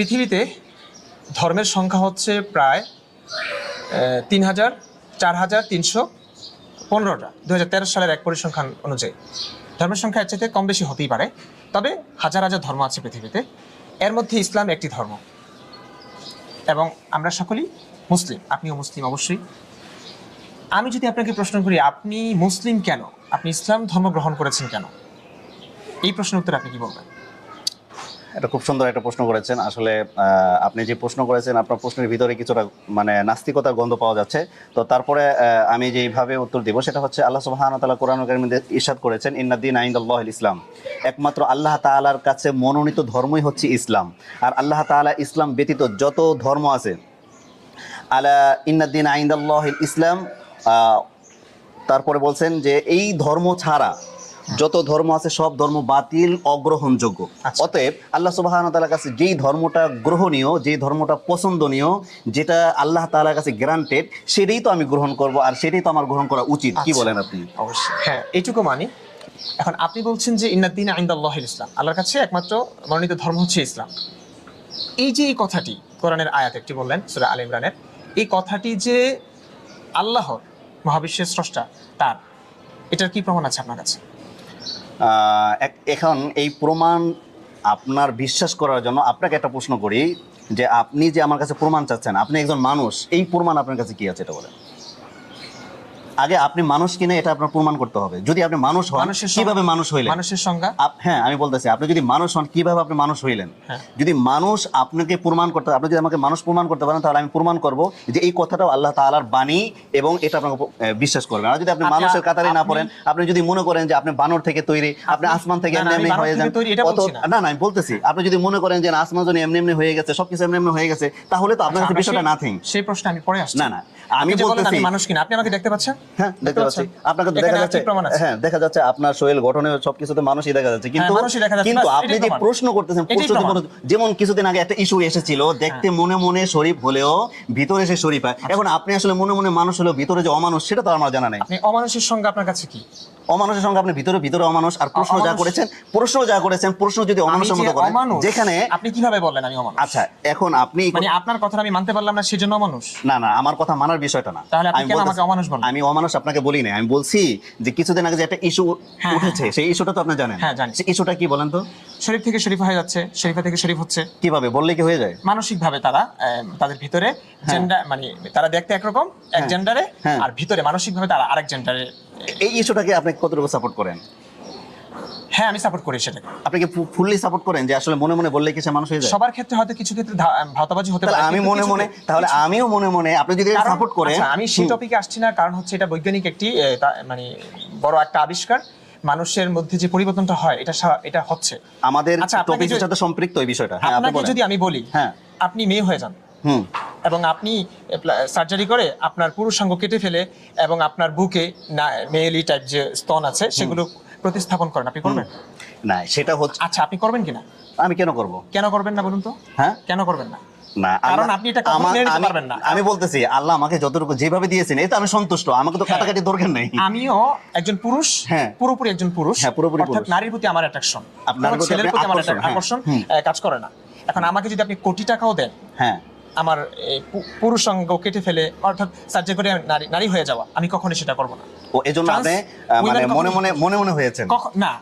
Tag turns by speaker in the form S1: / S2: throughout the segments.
S1: পৃথিবীতে ধর্মের সংখ্যা হচ্ছে প্রায় 4,315টা 2013 সালের এক পরিসংখ্যান অনুযায়ী। ধর্মের সংখ্যা এর চাইতে কম বেশি হতেই পারে, তবে হাজার হাজার ধর্ম আছে পৃথিবীতে। এর মধ্যে ইসলাম একটি ধর্ম এবং আমরা সকলেই মুসলিম। আপনিও মুসলিম অবশ্যই। আমি যদি আপনাকে প্রশ্ন করি আপনি মুসলিম কেন, আপনি ইসলাম ধর্ম গ্রহণ করেছেন কেন, এই প্রশ্নের উত্তর আপনি কি বলবেন?
S2: এটা খুব সুন্দর একটা প্রশ্ন করেছেন। আসলে আপনি যে প্রশ্ন করেছেন আপনার প্রশ্নের ভিতরে কিছুটা নাস্তিকতার গন্ধ পাওয়া যাচ্ছে। তো তারপরে আমি যেইভাবে উত্তর দেব সেটা হচ্ছে আল্লাহ সুবহানাহু ওয়া তাআলা কোরআনুল কারীমে ইরশাদ করেছেন ইন্নাদ-দীনা ইনদাল্লাহিল ইসলাম। একমাত্র আল্লাহ তাআলার কাছে মনোনীত ধর্মই হচ্ছে ইসলাম। আর আল্লাহ তাআলা ইসলাম ব্যতীত যত ধর্ম আছে আলা ইন্নাদ-দীনা ইনদাল্লাহিল ইসলাম, তারপরে বলছেন যে এই ধর্ম ছাড়া যত ধর্ম আছে সব ধর্ম বাতিল, অগ্রহণযোগ্য। অতএব আল্লাহ সুবহানাহু ওয়া তাআলার কাছে যেই ধর্মটা গ্রহণীয়, যেই ধর্মটা পছন্দনীয়, যেটা আল্লাহ তাআলার কাছে গ্রান্টেড, সেটাই তো আমি গ্রহণ করব আর সেটাই তো আমার গ্রহণ করা উচিত। কি বলেন আপনি?
S1: অবশ্যই, হ্যাঁ, এইটুকু মানি। এখন আপনি বলছেন যে ইন্নাদ-দীনা ইনদাল্লাহিল ইসলাম, আল্লাহর কাছে একমাত্র মনোনীত ধর্ম হচ্ছে ইসলাম। এই যে এই কথাটি কোরআনের আয়াত একটি বললেন সূরা আলে ইমরানের, এই কথাটি যে আল্লাহর, মহাবিশ্বের স্রষ্টা, তার, এটার কি প্রমাণ আছে আপনার কাছে?
S2: এখন এই প্রমাণ আপনার বিশ্বাস করার জন্য আপনাকে একটা প্রশ্ন করি যে আপনি যে আমার কাছে প্রমাণ চাচ্ছেন, আপনি একজন মানুষ, এই প্রমাণ আপনার কাছে কি আছে এটা বলেন। আগে আপনি মানুষ কিনা এটা আপনার প্রমাণ করতে হবে। যদি আপনি মানুষ হন, কিভাবে মানুষ হইলেন?
S1: মানুষের সংজ্ঞা,
S2: হ্যাঁ আমি বলতেছি, আপনি যদি মানুষ হন কিভাবে আপনি মানুষ হইলেন? যদি মানুষ আপনাকে প্রমাণ করতে, আপনি যদি আমাকে মানুষ প্রমাণ করতে পারেন তাহলে আমি প্রমাণ করব যে এই কথাটাও আল্লাহ তাআলার বাণী এবং এটা আপনাকে বিশ্বাস করবেন। আর যদি আপনি মানুষের কাতারে না পড়েন, আপনি যদি মনে করেন যে আপনি বানর থেকে তৈরি, আপনি আসমান থেকে এমনি এমনি হয়ে যান, না না আমি বলতেছি, আপনি যদি মনে করেন যে আসমান জন্য এমনি এমনি হয়ে গেছে, সবকিছু এমনি এমনি হয়ে গেছে, তাহলে তো আপনার কাছে বিষয়টা নাথিং।
S1: সেই প্রশ্ন আমি পরে আসছি।
S2: না না আমি বলতেছি
S1: মানুষ কিনা, আপনি আমাকে দেখতে পাচ্ছেন?
S2: হ্যাঁ দেখতে পাচ্ছি, আপনাকে দেখা যাচ্ছে, হ্যাঁ দেখা যাচ্ছে আপনার শরীর গঠনে সবকিছুতে মানুষই দেখা যাচ্ছে, কিন্তু কিন্তু আপনি যে প্রশ্ন করতেছেন, যেমন কিছুদিন আগে একটা ইস্যু এসেছিল, দেখতে মনে মনে শরীফ হলেও ভিতরে সে শরীফ হয়। এখন আপনি আসলে মনে মনে মানুষ হলেও ভিতরে যে অমানুষ, সেটা তো আমার জানা নাই।
S1: আপনি অমানুষের সংজ্ঞা আপনার কাছে কি?
S2: অমানুষের সঙ্গে আপনি ভিতরে ভিতরে অমানুষ, আর প্রশ্ন যা করেছেন, প্রশ্ন যদি অমানুষের মতো করেন, যেখানে
S1: আপনি কিভাবে বললেন আমি অমানুষ?
S2: আচ্ছা এখন আপনি
S1: মানে আপনার কথা আমি মানতে পারলাম না সেজন্য অমানুষ?
S2: না না আমার কথা মানার বিষয়টা না।
S1: তাহলে আপনি কেন আমাকে অমানুষ বলেন?
S2: আমি অমানুষ আপনাকে বলি না, আমি বলছি যে কিছুদিন আগে যে একটা ইস্যু উঠেছে, সেই ইস্যুটা তো আপনি জানেন।
S1: হ্যাঁ জানি।
S2: সেই ইস্যুটা কি বলেন তো?
S1: শরীফ থেকে শরীফা হয়ে যাচ্ছে, শরীফা থেকে শরীফ হচ্ছে।
S2: কিভাবে বললে কি হয়ে যায়?
S1: মানসিক ভাবে তারা তাদের ভিতরে জেন্ডার, মানে তারা দেখতে একরকম এক জেন্ডারে, আর ভিতরে মানসিক ভাবে তারা আরেক জেন্ডারে।
S2: এই ইস্যুটাকে আপনি কতটুকু সাপোর্ট করেন?
S1: হ্যাঁ আমি সাপোর্ট করি সেটাকে।
S2: আপনি কি ফুললি সাপোর্ট করেন যে আসলে মনে মনে বললে কি সে মানুষ হয়ে যায়?
S1: সবার ক্ষেত্রে হয়তো কিছু ক্ষেত্রে ভাওতাবাজি হতে পারে।
S2: আমি মনে মনে, তাহলে আমিও মনে মনে, আপনি যদি সাপোর্ট করেন।
S1: আমি সেই টপিকে আসছি না, কারণ হচ্ছে এটা বৈজ্ঞানিক একটি মানে বড় একটা আবিষ্কার। মানুষের মধ্যে যে পরিবর্তনটা হয় এটা হচ্ছে আমাদের
S2: টপিকের সাথে সম্পৃক্ত এই বিষয়টা। হ্যাঁ আপনি বলেন।
S1: যদি আমি বলি, হ্যাঁ আপনি মেয়ে হয়ে যান, এবং আপনি সার্জারি করে আপনার পুরুষাঙ্গ কেটে ফেলে এবং আপনার বুকে মেয়েলি টাইপ যে স্তন আছে সেগুলো প্রতিস্থাপন করেন, আপনি করবেন?
S2: না সেটা হচ্ছে,
S1: আচ্ছা আপনি করবেন কিনা?
S2: আমি কেন করব?
S1: কেন করবেন না বলুন তো? হ্যাঁ কেন করবেন না?
S2: না
S1: কারণ আপনি এটা কখনো মেনে নিতে পারবেন না।
S2: আমি বলতেছি আল্লাহ আমাকে যতটুকু যেভাবে দিয়েছেন এতে আমি সন্তুষ্ট, আমাকে তো কাটাকাটি দরকার নেই।
S1: আমিও একজন পুরুষ, পুরোপুরি একজন পুরুষ, অর্থাৎ নারীর প্রতি আমার অ্যাট্রাকশন, আপনার ছেলের প্রতি আমার আকর্ষণ কাজ করে না। এখন আমাকে যদি আপনি কোটি টাকাও দেন, হ্যাঁ আমার পুরুষাঙ্গ কেটে ফেলে অর্থাৎ সার্জারি করে নারী হয়ে যাওয়া, আমি কখনোই সেটা করব না।
S2: ও এজন্য আপনি মানে মনে মনে হয়েছেন?
S1: না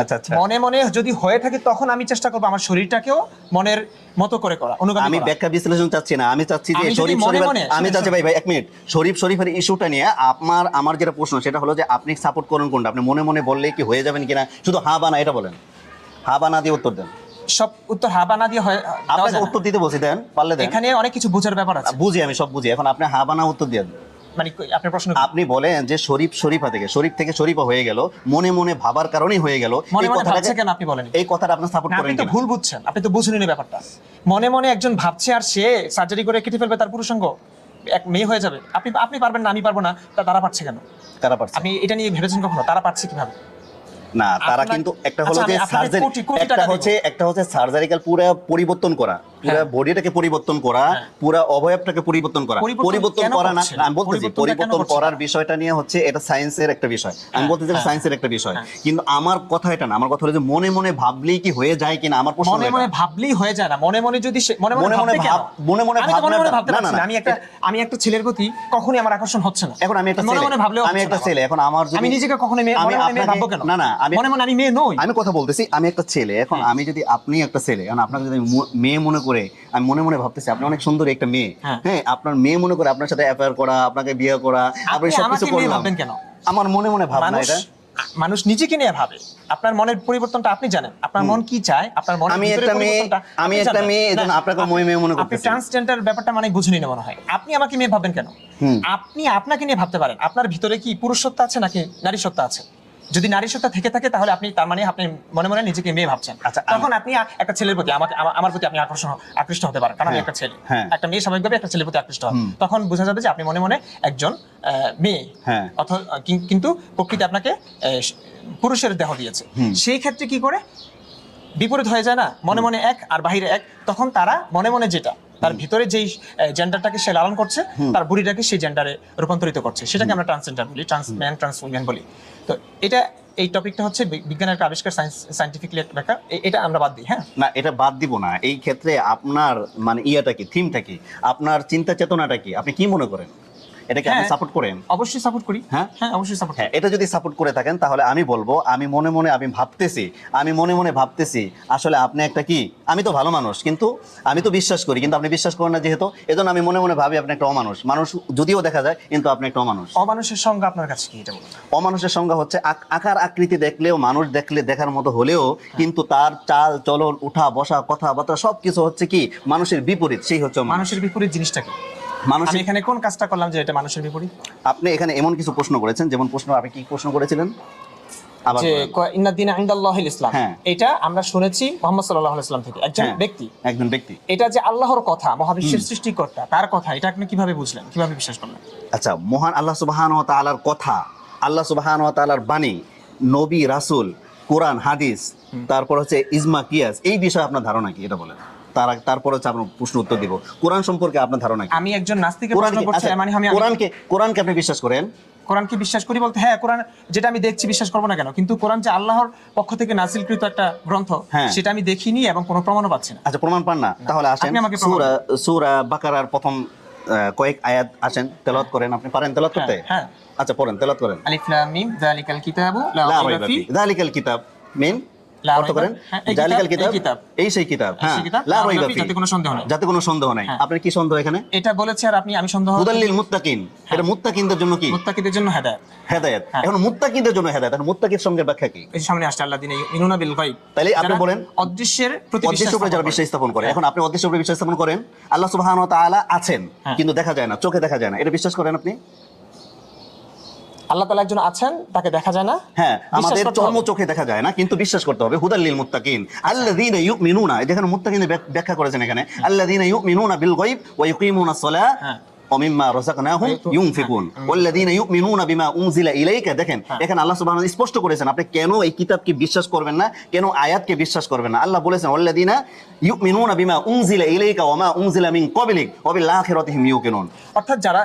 S2: আচ্ছা আচ্ছা,
S1: মনে মনে যদি হয়ে থাকে তখন আমি চেষ্টা করব আমার শরীরটাকেও মনের মতো করে করা, অনুগামী করা।
S2: আমি ব্যাখ্যা বিশ্লেষণ চাচ্ছি না, আমি চাচ্ছি যে শরীফ আমি চাচ্ছি ভাই এক মিনিট, শরীফের ইস্যুটা নিয়ে আমার যেটা প্রশ্ন সেটা হলো যে আপনি সাপোর্ট করেন কোনটা? আপনি মনে মনে বললে কি হয়ে যাবেন কিনা, শুধু হ্যাঁ বা না এটা বলেন। হ্যাঁ বা না দিয়ে উত্তর দেন।
S1: সব উত্তর হ্যাঁ বা না দিয়ে হয়?
S2: আপনাকে উত্তর দিতে বলছি, দেন পারলে দেন।
S1: এখানে অনেক কিছু বোঝার ব্যাপার আছে।
S2: বুঝি, আমি সব বুঝি। এখন আপনি হ্যাঁ বা না উত্তর দেন।
S1: মানে আপনার প্রশ্ন, আপনি
S2: বলেন যে শরীফা থেকে শরীফা হয়ে গেল, মনে মনে ভাবার কারণেই হয়ে গেল,
S1: এই কথাটা কেন আপনি বলেন? এই কথাটা আপনি সাপোর্ট করেন? আপনি তো ভুল বুঝছেন, আপনি তো বুঝেননি ব্যাপারটা। মনে মনে একজন ভাবছে আর সে সার্জারি করে কেটে ফেলবে তার পুরুষাঙ্গ, এক মেয়ে হয়ে যাবে। আপনি পারবেন না, আমি পারবো না, তারা পারছে কেন? তারা পারছে। আপনি এটা নিয়ে ভেবেছেন কখনো তারা পারছে কিভাবে?
S2: না তারা কিন্তু একটা হলো যে সার্জারি, একটা হচ্ছে সার্জারিক্যাল পুরো পরিবর্তন করা, পুরো বডিটাকে পরিবর্তন করা, পুরো অবয়বটাকে পরিবর্তন করা, পরিবর্তন
S1: কেন
S2: করা না,
S1: করছে?
S2: আমি বলতেছি
S1: পরিবর্তনটা কেন
S2: পরিবর্তন
S1: করছে?
S2: করার বিষয়টা নিয়ে হচ্ছে এটা সায়েন্সের একটা বিষয়, আমি বলতেছি এটা সায়েন্সের একটা বিষয়, কিন্তু আমার কথা এটা না, আমার কথা হলো যে মনে মনে ভাবলেই কি হয়ে যায় কিনা, আমার প্রশ্ন
S1: মনে মনে ভাবলেই হয়ে যায় না, মনে মনে যদি মনে
S2: মনে মনে
S1: ভাবতে কেন?
S2: মনে মনে
S1: আমি তো মনে মনে ভাবতে
S2: না,
S1: পারছি
S2: না,
S1: না। আমি একটা ছেলের প্রতি কখনোই আমার আকর্ষণ হচ্ছে না।
S2: এখন আমি একটা
S1: মনে
S2: ছেলে,
S1: মনে ভাবলেও
S2: আমি
S1: হচ্ছে
S2: একটা
S1: না।
S2: ছেলে, এখন আমার যদি
S1: আমি নিজেকে কখনো মেয়ে
S2: আমি
S1: মনে মনে মেয়ে
S2: আপনাকে-
S1: ভাববো কেন?
S2: না, না, আমি
S1: মনে মনে আমি মেয়ে নই।
S2: আমি কথা বলতেছি, আমি একটা ছেলে, এখন আমি যদি আপনি একটা ছেলে, এখন আপনাকে যদি আমি মেয়ে মনে করে, আমি মনে মনে ভাবতেছি আপনি অনেক সুন্দরী একটা মেয়ে, হ্যাঁ, আপনার মেয়ে মনে করে আপনার সাথে অ্যাফেয়ার করা, আপনাকে বিয়ে করা, আপনি
S1: আপনি
S2: সবকিছু
S1: আমাকে মেয়ে
S2: করলাম,
S1: ভাববেন কেন?
S2: আমার মনে মনে ভাবনা এটা।
S1: মানুষ নিজেকে নিয়ে ভাবে। আপনার মনের পরিবর্তনটা আপনি জানেন, আপনার মন কি চায়, আপনার মনের
S2: আমি
S1: ভিতরের
S2: একটা মেয়ে,
S1: পরিবর্তনটা
S2: আমি
S1: আপনি
S2: একটা
S1: জানেন।
S2: মেয়ে, এজন্য
S1: না,
S2: আপনাকে মেয়ে মনে
S1: আপনি
S2: করতেছি।
S1: ট্রান্সজেন্ডার ব্যাপারটা মানে বুঝেনি না মনে হয়। আপনি আমাকে মেয়ে ভাববেন কেন? আপনি আপনাকে নিয়ে ভাবতে পারেন। আপনার ভিতরে কি পুরুষ সত্তা আছে নাকি নারী সত্তা আছে? যদি নারী সত্তা থেকে থাকে তাহলে আপনি তার মানে আপনি মনে মনে নিজেকে মেয়ে ভাবছেন।
S2: আচ্ছা,
S1: তখন আপনি একটা ছেলের প্রতি আমার প্রতি আপনি আকৃষ্ট হতে পারেন, কারণ আমি একটা ছেলে। একটা মেয়ে স্বাভাবিকভাবে একটা ছেলের প্রতি আকৃষ্ট হয়, তখন বোঝা যাবে যে আপনি মনে মনে একজন মেয়ে, অথবা কিন্তু প্রকৃতি আপনাকে পুরুষের দেহ দিয়েছে। সেই ক্ষেত্রে কি করে বিপরীত হয়ে যায় না? মনে মনে এক আর বাহিরে এক। তখন তারা মনে মনে যেটা তার ভিতরে যেই জেন্ডারটাকে সে লালন করছে, তার বডিটাকে সেই জেন্ডারে রূপান্তরিত করছে, সেটাকে আমরা ট্রান্সজেন্ডার বলি, ট্রান্স ম্যান, ট্রান্স উইমেন বলি। তো এটা, এই টপিকটা হচ্ছে বিজ্ঞানের একটা আবিষ্কার, সায়েন্টিফিক্যালি একটা ব্যাখ্যা, এটা আমরা বাদ দিই। হ্যাঁ,
S2: না, এটা বাদ দিব না। এই ক্ষেত্রে আপনার মানে ইয়েটা কি, থিমটা কি, আপনার চিন্তা চেতনাটা কি, আপনি কি মনে করেন? এটাকে আপনি সাপোর্ট করেন?
S1: অবশ্যই সাপোর্ট করি। হ্যাঁ, অবশ্যই সাপোর্ট।
S2: হ্যাঁ, এটা যদি সাপোর্ট করে থাকেন তাহলে আমি বলবো, আমি মনে মনে ভাবতেছি আসলে আপনি একটা কি, আমি তো ভালো মানুষ, কিন্তু আমি তো বিশ্বাস করি, কিন্তু আপনি বিশ্বাস করেন না যেহেতু, এজন্য আমি মনে মনে ভাবি আপনি একটা অমানুষ। মানুষ যদিও দেখা যায়, কিন্তু আপনি একটা অমানুষ।
S1: অমানুষের সংজ্ঞা আপনার কাছে কি, এটা বলুন?
S2: অমানুষের সংজ্ঞা হচ্ছে আকার আকৃতি দেখলেও, মানুষ দেখলে দেখার মতো হলেও, কিন্তু তার চাল চলন, উঠা বসা, কথাবার্তা সবকিছু হচ্ছে কি মানুষের বিপরীত, সেই হচ্ছে
S1: মানুষের বিপরীত জিনিসটা কি? আমি এখানে কোন কাজটা করলাম যে এটা মানুষের বিপরীত?
S2: আপনি এখানে এমন কিছু প্রশ্ন করেছেন, যেমন প্রশ্ন, আপনি কি প্রশ্ন করেছিলেন?
S1: যে ইন্নাদ দীনা ইনদাল্লাহিল ইসলাম, এটা আমরা শুনেছি মুহাম্মদ সাল্লাল্লাহু আলাইহি ওয়াসাল্লাম থেকে, একজন ব্যক্তি। এটা যে আল্লাহর কথা, মহাবিশ্বের সৃষ্টিকর্তা, তার কথা, এটা আপনি কিভাবে বুঝলেন, কিভাবে বিশ্বাস করলেন?
S2: আচ্ছা, মহান আল্লাহ সুবহানাহু ওয়া তাআলার কথা, আল্লাহ সুবহানাহু ওয়া তাআলার বাণী, নবী রাসূল, কোরআন হাদিস, তারপর হচ্ছে ইজমা কিয়াস, এই বিষয়ে আপনার ধারণা কি, এটা বলেন। তারপর হচ্ছে আপনার প্রশ্ন উত্তর দিব। কোরআন সম্পর্কে আপনার ধারণা কি?
S1: আমি একজন নাস্তিকের প্রশ্ন করছি, মানে আমি
S2: কোরআনকে আপনি বিশ্বাস করেন?
S1: কোরআনকে বিশ্বাস করি বলতে, হ্যাঁ, কোরআন যেটা আমি দেখছি বিশ্বাস করবো না কেন? কিন্তু কোরআন যে আল্লাহর পক্ষ থেকে নাযিলকৃত একটা গ্রন্থ, সেটা আমি দেখিনি এবং কোনো প্রমাণও পাচ্ছি না।
S2: আচ্ছা, প্রমাণ পান না? তাহলে আসেন সূরা বাকারার প্রথম কয়েক আয়াত আসেন, তেলাওয়াত করেন। আপনি পারেন তেলাওয়াত করতে?
S1: হ্যাঁ।
S2: আচ্ছা, পড়েন, তেলাওয়াত করেন।
S1: আলিফ লাম মিম যালিকাল কিতাবু লা রাইবা ফি,
S2: যালিকাল কিতাব মিন অর্থ করেন জালিকাল কিতাব, এই সেই কিতাব, হ্যাঁ, লা রাইবা ফি, যাতে কোনো সন্দেহ নাই। আপনার কি সন্দেহ এখানে?
S1: এটা বলেছে, আর আমি সন্দেহ।
S2: হুদাল লিল মুত্তাকিন, এটা মুত্তাকিনদের জন্য কি?
S1: মুত্তাকিদের জন্য হেদায়েত।
S2: এখন মুত্তাকিদের জন্য হেদায়েত, আর মুত্তাকির সঙ্গে ব্যাখ্যা কি?
S1: এই সামনে আসছে আল্লাযিনা ইউমিনুনা বিল গায়ব।
S2: তাহলে আপনি বলেন
S1: অদৃশ্যের প্রতি
S2: যারা বিশ্বাস স্থাপন করে। এখন আপনি অদৃশ্যের উপরে বিশ্বাস স্থাপন করেন, আল্লাহ সুবহানাহু ওয়া তাআলা আছেন, কিন্তু দেখা যায় না, চোখে দেখা যায় না, এটা বিশ্বাস করেন আপনি?
S1: আল্লাহ তাআলা একজন আছেন, তাকে দেখা যায় না,
S2: হ্যাঁ, আমাদের চর্ম চোখে দেখা যায় না, কিন্তু বিশ্বাস করতে হবে। হুদাল লিল মুত্তাকিন আল্লাযীনা ইউমিনুনা, দেখেন মুত্তাকিনের ব্যাখ্যা করেছেন এখানে, আল্লাযীনা ইউমিনুনা বিল গায়ব ওয়া ইউকিমুনাস সালাহ ওয়া মিম্মা রাযাকনাহুম ইউনফিকুন ওয়াল্লাযীনা ইউমিনুনা বিমা উনজিলা ইলাইকা। দেখেন এখানে আল্লাহ সুবহানাহু ওয়া তাআলা স্পষ্ট করেছেন আপনি কেন এই কিতাবকে বিশ্বাস করবেন না, কেন আয়াতকে বিশ্বাস করবেন না। আল্লাহ বলেছেন ওয়াল্লাযীনা ইউমিনুনা বিমা উনজিলা ইলাইকা ওয়া মা উনজিলা মিন ক্বাবলিক ওয়া বিল আখিরাতিহিম ইউকিনুন।
S1: অর্থাৎ যারা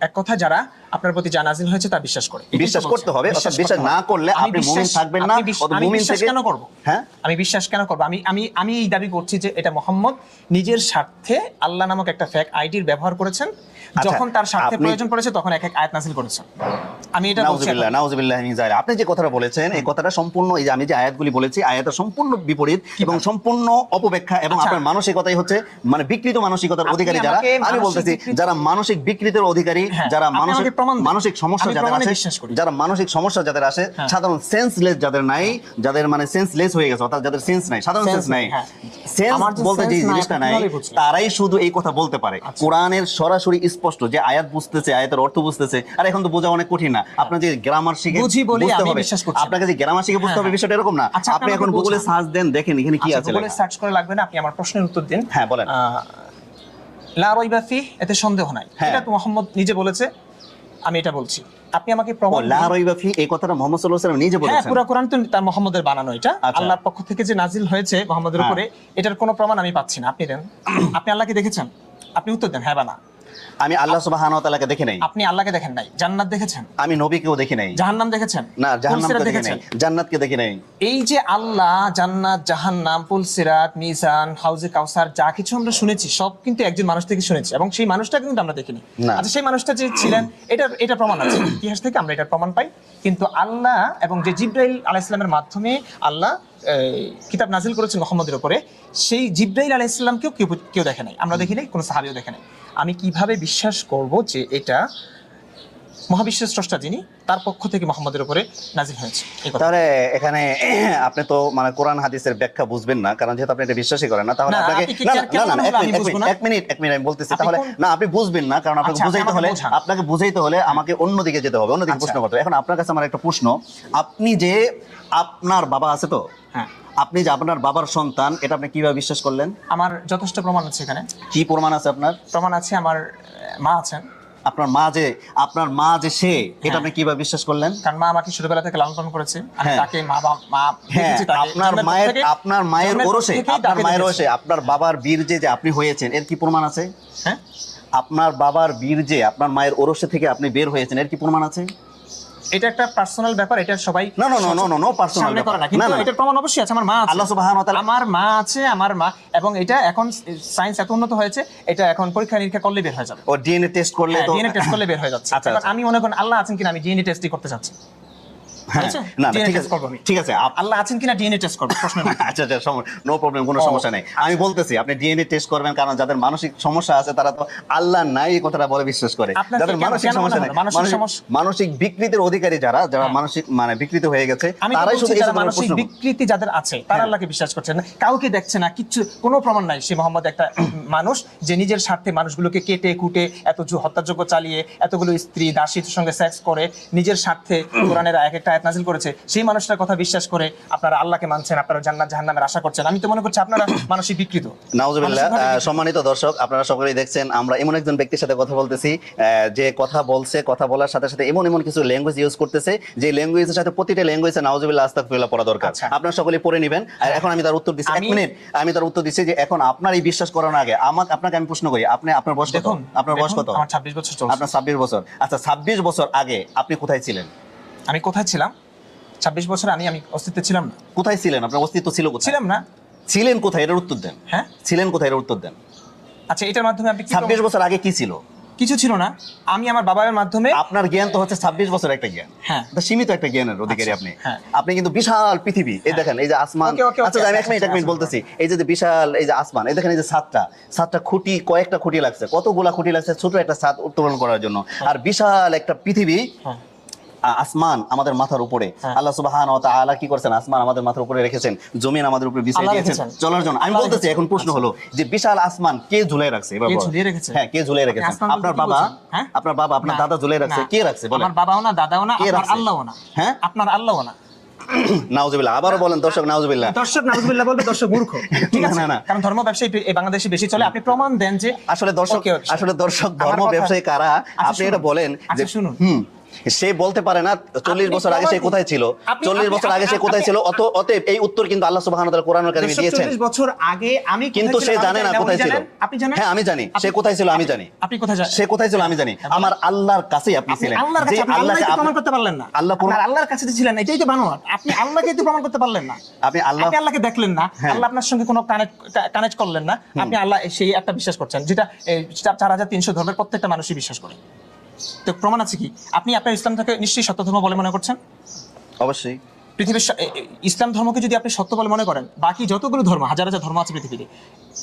S1: এক কথা, যারা আপনার প্রতি যা নাযিল হয়েছে তা বিশ্বাস করে,
S2: বিশ্বাস করতে হবে। অর্থাৎ বিশ্বাস না করলে আপনি মুমিন থাকবেন না।
S1: আমি বিশ্বাস কেন করব? হ্যাঁ, আমি বিশ্বাস কেন করব? আমি এই দাবি করছি যে এটা মুহাম্মদ নিজের স্বার্থে আল্লাহ নামক একটা ফেক আইডির ব্যবহার করেছেন, যখন তার স্বার্থে প্রয়োজন পড়েছে তখন এক আয়াত নাযিল করেছেন। আমি এটা বলছি।
S2: নাউযুবিল্লাহ মিন যালিক। আপনি যে কথাটা বলেছেন, এই কথাটা সম্পূর্ণ, এই যে আমি যে আয়াতগুলি বলেছি, আয়াতের সম্পূর্ণ বিপরীত এবং সম্পূর্ণ অপব্যাখ্যা, এবং আপনার মানসিকতাই হচ্ছে মানে বিকৃত মানসিকতার অধিকারী যারা, আমি বলতেছি যারা মানসিক বিকৃতির অধিকারী, যারা মানসিক সমস্যা যাদের আছে, যারা মানসিক সমস্যা যাদের আছে, সাধারণ সেন্সলেস যাদের নাই, যাদের মানে সেন্সলেস হয়ে গেছে, অর্থাৎ যাদের সেন্স নাই, সাধারণ সেন্স নাই, সেন্স বলতে যে জিনিসটা নাই, তারাই শুধু এই কথা বলতে পারে। কোরআনের সরাসরি স্পষ্ট যে আয়াত বুঝতেছে, আয়াতের অর্থ বুঝতেছে। আর এখন তো বোঝা অনেক কঠিন না, আপনার যে গ্রামার শিখে বুঝতে হবে, আপনাকে যে গ্রামার শিখে বুঝতে হবে, বিষয়টা এরকম না। আপনি এখন গুগলে সার্চ দেন, দেখেন এখানে কি আছে।
S1: গুগলে সার্চ করে লাগবে না, আপনি আমার প্রশ্নের উত্তর দিন।
S2: হ্যাঁ, বলেন।
S1: লা রাইবা ফি, এতে সন্দেহ নাই, এটা তো মুহাম্মদ নিজে বলেছে। আমি এটা বলছি, আপনি আমাকে প্রমাণ
S2: লা
S1: দিন।
S2: রাইবা ফি, এই কথাটা মুহাম্মদ সাল্লাল্লাহু আলাইহি ওয়াসাল্লাম নিজে
S1: হ্যাঁ,
S2: বলেছেন।
S1: পুরো কোরআন তো তার মুহাম্মদের বানানো, এটা
S2: আচ্ছা।
S1: আল্লাহর পক্ষ থেকে যে নাজিল হয়েছে মুহাম্মদের
S2: হ্যাঁ।
S1: উপরে, এটার কোনো প্রমাণ আমি পাচ্ছি না। আপনি দেন। আপনি আল্লাহকে দেখেছেন? আপনি উত্তর দেন হ্যাঁ বা না।
S2: আমি আল্লাহ সুবহানাহু ওয়া তাআলাকে দেখি নাই,
S1: আপনি আল্লাহকে দেখেন নাই। জান্নাত দেখেছেন?
S2: আমি নবীকেও দেখি নাই।
S1: জাহান্নাম দেখেছেন?
S2: না, জাহান্নামকে
S1: পুলসিরাত
S2: দেখি নাই, জান্নাতকে দেখি নাই।
S1: এই যে আল্লাহ, জান্নাত, জাহান্নাম, পুলসিরাত, মিজান, হাউজে কাউসার, যা কিছু আমরা শুনেছি সব কিন্তু একজন মানুষ থেকে শুনেছি, এবং সেই মানুষটা কিন্তু আমরা দেখিনি।
S2: না।
S1: আচ্ছা, সেই মানুষটা যে ছিলেন, এটা প্রমাণ আছে ইতিহাস থেকে, আমরা এটার প্রমাণ পাই। কিন্তু আল্লাহ এবং যে জিব্রাইল আলাইহিস সালামের মাধ্যমে আল্লাহ কিতাব নাজিল করেছেন মুহাম্মদের উপরে, সেই জিব্রাইল আলাইহিস সালামকেও কেউ দেখে নাই, আমরা দেখি নাই, কোনো সাহাবীও দেখে নাই। আমি কিভাবে বিশ্বাস করব যে এটা মহাবিশ্বের স্রষ্টা যিনি, তার পক্ষ থেকে মুহাম্মদের উপরে নাজিল হয়েছে? এই কথা।
S2: তাহলে এখানে আপনি তো মানে কোরআন হাদিসের ব্যাখ্যা বুঝবেন না, কারণ যেহেতু আপনি এটা বিশ্বাসই করেন না, তাহলে
S1: না,
S2: আপনাকে
S1: আপনি কি
S2: না
S1: কেন
S2: না না,
S1: বলবো আমি বুঝবো না?
S2: এক মিনিট আমি বলতেছি।
S1: আপনি
S2: তাহলে
S1: কোন-
S2: না, আপনি বুঝবেন না, কারণ আপনাকে
S1: আচ্ছা,
S2: বুঝাইতে
S1: আমাকে
S2: হলে
S1: বোঝান।
S2: আপনাকে বুঝাইতে হলে আমাকে অন্যদিকে যেতে হবে, অন্যদিকে
S1: আচ্ছা।
S2: প্রশ্ন করতে হবে। এখন আপনার কাছে আমার একটা প্রশ্ন, আপনি যে আপনার বাবা আছে তো,
S1: হ্যাঁ,
S2: আপনি যে আপনার বাবার সন্তান, এটা আপনি কিভাবে বিশ্বাস করলেন?
S1: আমার যথেষ্ট প্রমাণ আছে এখানে।
S2: কি প্রমাণ আছে আপনার?
S1: প্রমাণ আছে, আমার মা আছেন।
S2: আপনার মা যে সে, এটা আপনি কিভাবে বিশ্বাস করলেন?
S1: কারণ মা আমাকে ছোটবেলা থেকে লালন পালন করেছে, আমি
S2: হ্যাঁ।
S1: তাকে মা
S2: হ্যাঁ,
S1: দেখেছি তাকে
S2: আপনার
S1: জন্মের পর
S2: মায়ের
S1: থেকে-
S2: আপনার মায়ের
S1: জন্মের পর
S2: ওরসে,
S1: থেকেই
S2: আপনার
S1: তাকে
S2: মায়ের
S1: দেখেছি।
S2: ওরসে আপনার বাবার বীর্যে যে আপনি হয়েছেন, এর কি প্রমাণ আছে?
S1: হ্যাঁ,
S2: আপনার বাবার বীর্যে আপনার মায়ের ওরসে থেকে আপনি বের হয়েছেন, এর কি প্রমাণ আছে?
S1: এটা একটা পার্সোনাল ব্যাপার, এটা সবাই
S2: না না না না, নো পার্সোনাল
S1: সামনে করে না, কিন্তু এটার প্রমাণ অবশ্যই আছে। আমার মা আছে,
S2: আল্লাহ সুবহানাহু ওয়া তাআলা
S1: আমার মা আছে, আমার মা, এবং এটা এখন সায়েন্স এত উন্নত হয়েছে, এটা এখন পরীক্ষা নিরীক্ষা করলে বের হয়ে যাবে।
S2: ও ডিএনএ টেস্ট করলে তো
S1: ডিএনএ টেস্ট করলে বের হয়ে যাচ্ছে।
S2: আচ্ছা,
S1: এবার
S2: আচ্ছা।
S1: আমি মনে করেন আল্লাহ আছেন কিনা, আমি ডিএনএ টেস্টই করতে চাচ্ছি।
S2: হ্যাঁ,
S1: হয়েছে?
S2: না না,
S1: DNA
S2: ঠিক
S1: test
S2: আছে
S1: করবো আমি।
S2: ঠিক আছে
S1: আল্লাহ আছেন কিনা ডিএনএ টেস্ট করবো, প্রশ্ন না।
S2: আচ্ছা আচ্ছা, নো প্রবলেম, কোনো সমস্যা নেই। আমি বলতেছি আপনি ডিএনএ টেস্ট করবেন, কারণ যাদের মানসিক সমস্যা আছে তারা তো আল্লাহ নাই এই কথাটা বলে বিশ্বাস করে।
S1: আপনার
S2: যাদের
S1: কেন-
S2: মানসিক
S1: কেন
S2: সমস্যা
S1: মনে
S2: নেই,
S1: হয়? মানসিক সমস্যা-
S2: মানসিক বিকৃতির অধিকারী যারা
S1: হ্যাঁ।
S2: মানসিক মানে বিকৃত হয়ে গেছে,
S1: আমি তো
S2: তারাই
S1: বলছি
S2: শুধু এই
S1: যারা
S2: ধরনের
S1: মানসিক
S2: প্রশ্ন করে।
S1: বিকৃতি যাদের আছে, তারা আল্লাহকে বিশ্বাস করছে না, কাউকে দেখছে না, কিচ্ছু, কোনো প্রমাণ নাই সে মোহাম্মদ একটা মানুষ যে নিজের স্বার্থে মানুষগুলোকে কেটে কুটে এত হত্যাযজ্ঞ চালিয়ে এতগুলো স্ত্রী দাসীর সঙ্গে সেক্স করে নিজের স্বার্থে কোরআনের এক একটা আয়াত নাজিল করেছে। সেই মানুষটার কথা বিশ্বাস করে আপনারা আল্লাহকে মানছেন, আপনারা জান্নাত জাহান্নামের আশা করছেন। আমি তো মনে করছি আপনারা মানসিক বিকৃত।
S2: নাউজুবিল্লাহ।
S1: মানসিকভাবে বিকৃত।
S2: সম্মানিত দর্শক, আপনারা সকলেই দেখছেন আমরা এমন একজন ব্যক্তির সাথে কথা বলতেছি, যে কথা বলছে, কথা বলার সাথে সাথে এমন কিছু ল্যাঙ্গুয়েজ ইউজ করতেছে, যে ল্যাঙ্গুয়েজের সাথে প্রতিটা ল্যাঙ্গুয়েজে নাউজুবিল্লাহ আস্তাগফিরুল্লাহ পড়া দরকার।
S1: আচ্ছা।
S2: আপনারা সকলেই পড়ে নেবেন। আর এখন আমি তার উত্তর দিচ্ছি, এক
S1: আমি-
S2: মিনিট, আমি তার উত্তর দিচ্ছি যে এখন আপনার এই বিশ্বাস করানোর আগে আপনাকে আমি প্রশ্ন করি, আপনার বয়স কত?
S1: দেখুন,
S2: আপনার বয়স কত?
S1: আমার 26 বছর চলছে।
S2: আপনার 26 বছর। আচ্ছা, 26 বছর আগে আপনি কোথায় ছিলেন?
S1: আমি কোথায় ছিলাম? 26 বছর আমি অস্তিত্বে ছিলাম না।
S2: কোথায় ছিলেন? আপনার অস্তিত্ব ছিল কোথায়?
S1: ছিলাম না।
S2: ছিলেন কোথায়, এটার উত্তর দেন।
S1: হ্যাঁ,
S2: ছিলেন কোথায়, এটার উত্তর দেন।
S1: আচ্ছা, এটার মাধ্যমে আপনি কি
S2: 26 বছর আগে কি ছিল?
S1: কিছু ছিল না। আমি আমার বাবার মাধ্যমে
S2: আপনার জ্ঞান তো হচ্ছে 26 বছর একটা জ্ঞান,
S1: হ্যাঁ।
S2: এটা সীমিত একটা জ্ঞানের অধিকারী
S1: আচ্ছা,
S2: আপনি।
S1: হ্যাঁ।
S2: আপনি কিন্তু বিশাল পৃথিবী, এই দেখেন, এই যে আসমান।
S1: ওকে, ওকে, ওকে,
S2: আচ্ছা, আমি এক মিনিট
S1: আচ্ছা,
S2: বলতেছি, এই যে বিশাল এই যে আসমান, এই দেখেন, এই যে সাতটা খুঁটি, কয়েকটা খুঁটি লাগছে, কতগুলা খুঁটি লাগছে ছোট একটা ছাদ উত্তোলন করার জন্য, আর বিশাল একটা পৃথিবী,
S1: হ্যাঁ,
S2: আসমান আমাদের মাথার উপরে।
S1: হ্যাঁ।
S2: আল্লাহ সুবহানাহু ওয়া তাআলা কি করছেন? আসমান আমাদের মাথার উপরে রেখেছেন, জমিন আমাদের উপরে বিছিয়ে
S1: আল্লাহ
S2: দিয়েছেন
S1: রেখেছেন।
S2: চলার জন্য। আমি
S1: আল্লাহ
S2: বলতেছি,
S1: রেখেছেন।
S2: এখন প্রশ্ন হলো যে বিশাল আসমান কে ঝুলাই রাখছে? এবার
S1: কে
S2: বলেন।
S1: ঝুলিয়ে রেখেছে?
S2: হ্যাঁ, কে ঝুলাই রেখেছেন?
S1: আপনি আসমান বলতে
S2: আপনার
S1: কি
S2: বাবা,
S1: বলছেন? হ্যাঁ?
S2: আপনার
S1: না,
S2: দাদা ঝুলাই রাখছে?
S1: না।
S2: কে রাখছে বলেন?
S1: আমার বাবাও না, দাদাও না,
S2: কে
S1: আপনার
S2: রাখছে?
S1: আল্লাহও না।
S2: হ্যাঁ?
S1: আপনার আল্লাহও না।
S2: নাউজুবিল্লাহ। আবারও বলেন দর্শক, নাউজুবিল্লাহ।
S1: দর্শক নাউজুবিল্লাহ বলবে, দর্শক মূর্খ। ঠিক আছে?
S2: না, না।
S1: কারণ ধর্ম ব্যবসায়ী এই বাংলাদেশে বেশি চলে। আপনি প্রমাণ দেন যে
S2: আসলে দর্শক,
S1: ওকে, ওকে।
S2: আসলে দর্শক
S1: আমার
S2: ধর্ম
S1: কথা-
S2: ব্যবসায়ী কারা?
S1: আচ্ছা,
S2: আপনি এটা
S1: শুনুন।
S2: বলেন যে
S1: আচ্ছা, শুনুন।
S2: সে বলতে পারে না 40
S1: আপনি
S2: বছর আগে সে
S1: প্রমাণ-
S2: কোথায় ছিল,
S1: আপনি-
S2: 40 বছর আগে সে কোথায় ছিল, অতএব এই উত্তর কিন্তু আল্লাহ সুবহানাহু ওয়া তাআলা কোরআনুল কারীমে দিয়েছেন।
S1: 40 বছর আগে আমি কোথায়
S2: কিন্তু সে
S1: ছিলাম,
S2: জানে
S1: আমি
S2: না
S1: জানি
S2: কোথায়
S1: উনি
S2: ছিল।
S1: জানেন? আপনি জানেন?
S2: হ্যাঁ, আমি জানি সে কোথায় ছিল, আমি জানি।
S1: আপনি কোথায় জানেন?
S2: সে কোথায় ছিল আমি জানি। আমার আল্লাহর কাছেই আপনি
S1: আপনি
S2: ছিলেন।
S1: আল্লাহর কাছে,
S2: যে
S1: আপনি আল্লাহকে
S2: আল্লাহকে
S1: প্রমাণ করতে পারলেন না। আপনার আল্লাহর কাছে তো ছিলেন না, এটাই তো বানোয়াট। আপনি আল্লাহকে তো প্রমাণ করতে পারলেন না।
S2: আপনি আল্লাহ
S1: আপনি আল্লাহকে দেখলেন না,
S2: হ্যাঁ।
S1: আল্লাহ আপনার সঙ্গে কোনো কানেক্ট করলেন না। আপনি আল্লাহ সেই একটা বিশ্বাস করছেন, যেটা 4300 ধর্মের প্রত্যেকটা মানুষই বিশ্বাস করে। তো প্রমাণ আছে কি? আপনি আপনার ইসলামটাকে নিশ্চয়ই সত্য ধর্ম বলে মনে করছেন?
S2: অবশ্যই।
S1: পৃথিবীর ইসলাম ধর্মকে যদি আপনি সত্য বলে মনে করেন, বাকি যতগুলো ধর্ম, হাজার হাজার ধর্ম আছে পৃথিবীতে,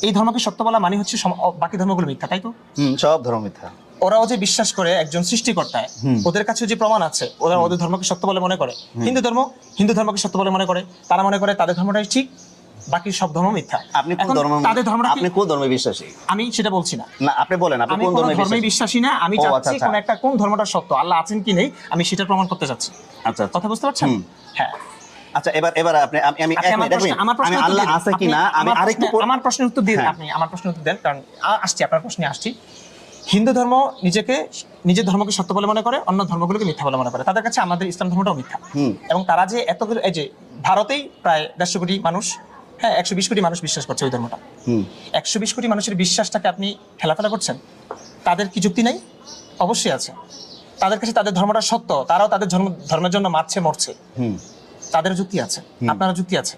S1: এই ধর্মকে সত্য বলা মানে হচ্ছে বাকি ধর্মগুলো মিথ্যা, তাই তো?
S2: সব ধর্ম মিথ্যা।
S1: ওরাও যে বিশ্বাস করে একজন সৃষ্টিকর্তায়, ওদের কাছে যে প্রমাণ আছে, ওদের ধর্মকে সত্য বলে মনে করে। হিন্দু ধর্মকে সত্য বলে মনে করে, তারা মনে করে তাদের ধর্মটাই ঠিক, বাকি সব ধর্ম মিথ্যা।
S2: আপনি কোন
S1: এখন
S2: ধর্ম,
S1: তাদের ধর্মটা কি?
S2: আপনি কোন ধর্মে বিশ্বাসী?
S1: আমি সেটা বলছি না।
S2: না, আপনি বলেন আপনি
S1: আমি
S2: কোন
S1: কোন
S2: ধর্মে
S1: ধর্মে
S2: বিশ্বাসী?
S1: বিশ্বাসী না, আমি
S2: ও,
S1: চাচ্ছি
S2: আচ্ছা, আচ্ছা।
S1: কোন ধর্মটা সত্য, আল্লাহ আছেন কি নেই, আমি সেটা প্রমাণ করতে চাচ্ছি।
S2: আচ্ছা,
S1: কথা বুঝতে পারছেন? হ্যাঁ।
S2: আচ্ছা, এবার আপনি আমি
S1: আপনি আমার প্রশ্নের
S2: আল্লাহ
S1: উত্তর
S2: আছে
S1: দিন।
S2: কিনা আমি
S1: আমার
S2: আরেকটু
S1: আমার প্রশ্নের উত্তর দিন।
S2: হ্যাঁ।
S1: আপনি আমার প্রশ্নের উত্তর দেন, কারণ আসছি, আপনার প্রশ্নে আসছি। হিন্দু ধর্ম নিজের ধর্মকে সত্য বলে মনে করে, অন্য ধর্মগুলোকে মিথ্যা বলে মনে করে। তাদের কাছে আমাদের ইসলাম ধর্মটাও মিথ্যা। এবং তারা যে এতগুলো, এই যে ভারতেই প্রায় 150 কোটি মানুষ, হ্যাঁ 120 কোটি মানুষ বিশ্বাস করছে ওই ধর্মটা। 120 কোটি মানুষের বিশ্বাসটাকে আপনি ঠেলাফেলা করছেন। তাদের কি যুক্তি নেই? অবশ্যই আছে। তাদের কাছে তাদের ধর্মটা সত্য, তারাও তাদের ধর্মের জন্য মারছে মরছে, তাদের যুক্তি আছে, আপনারও যুক্তি আছে।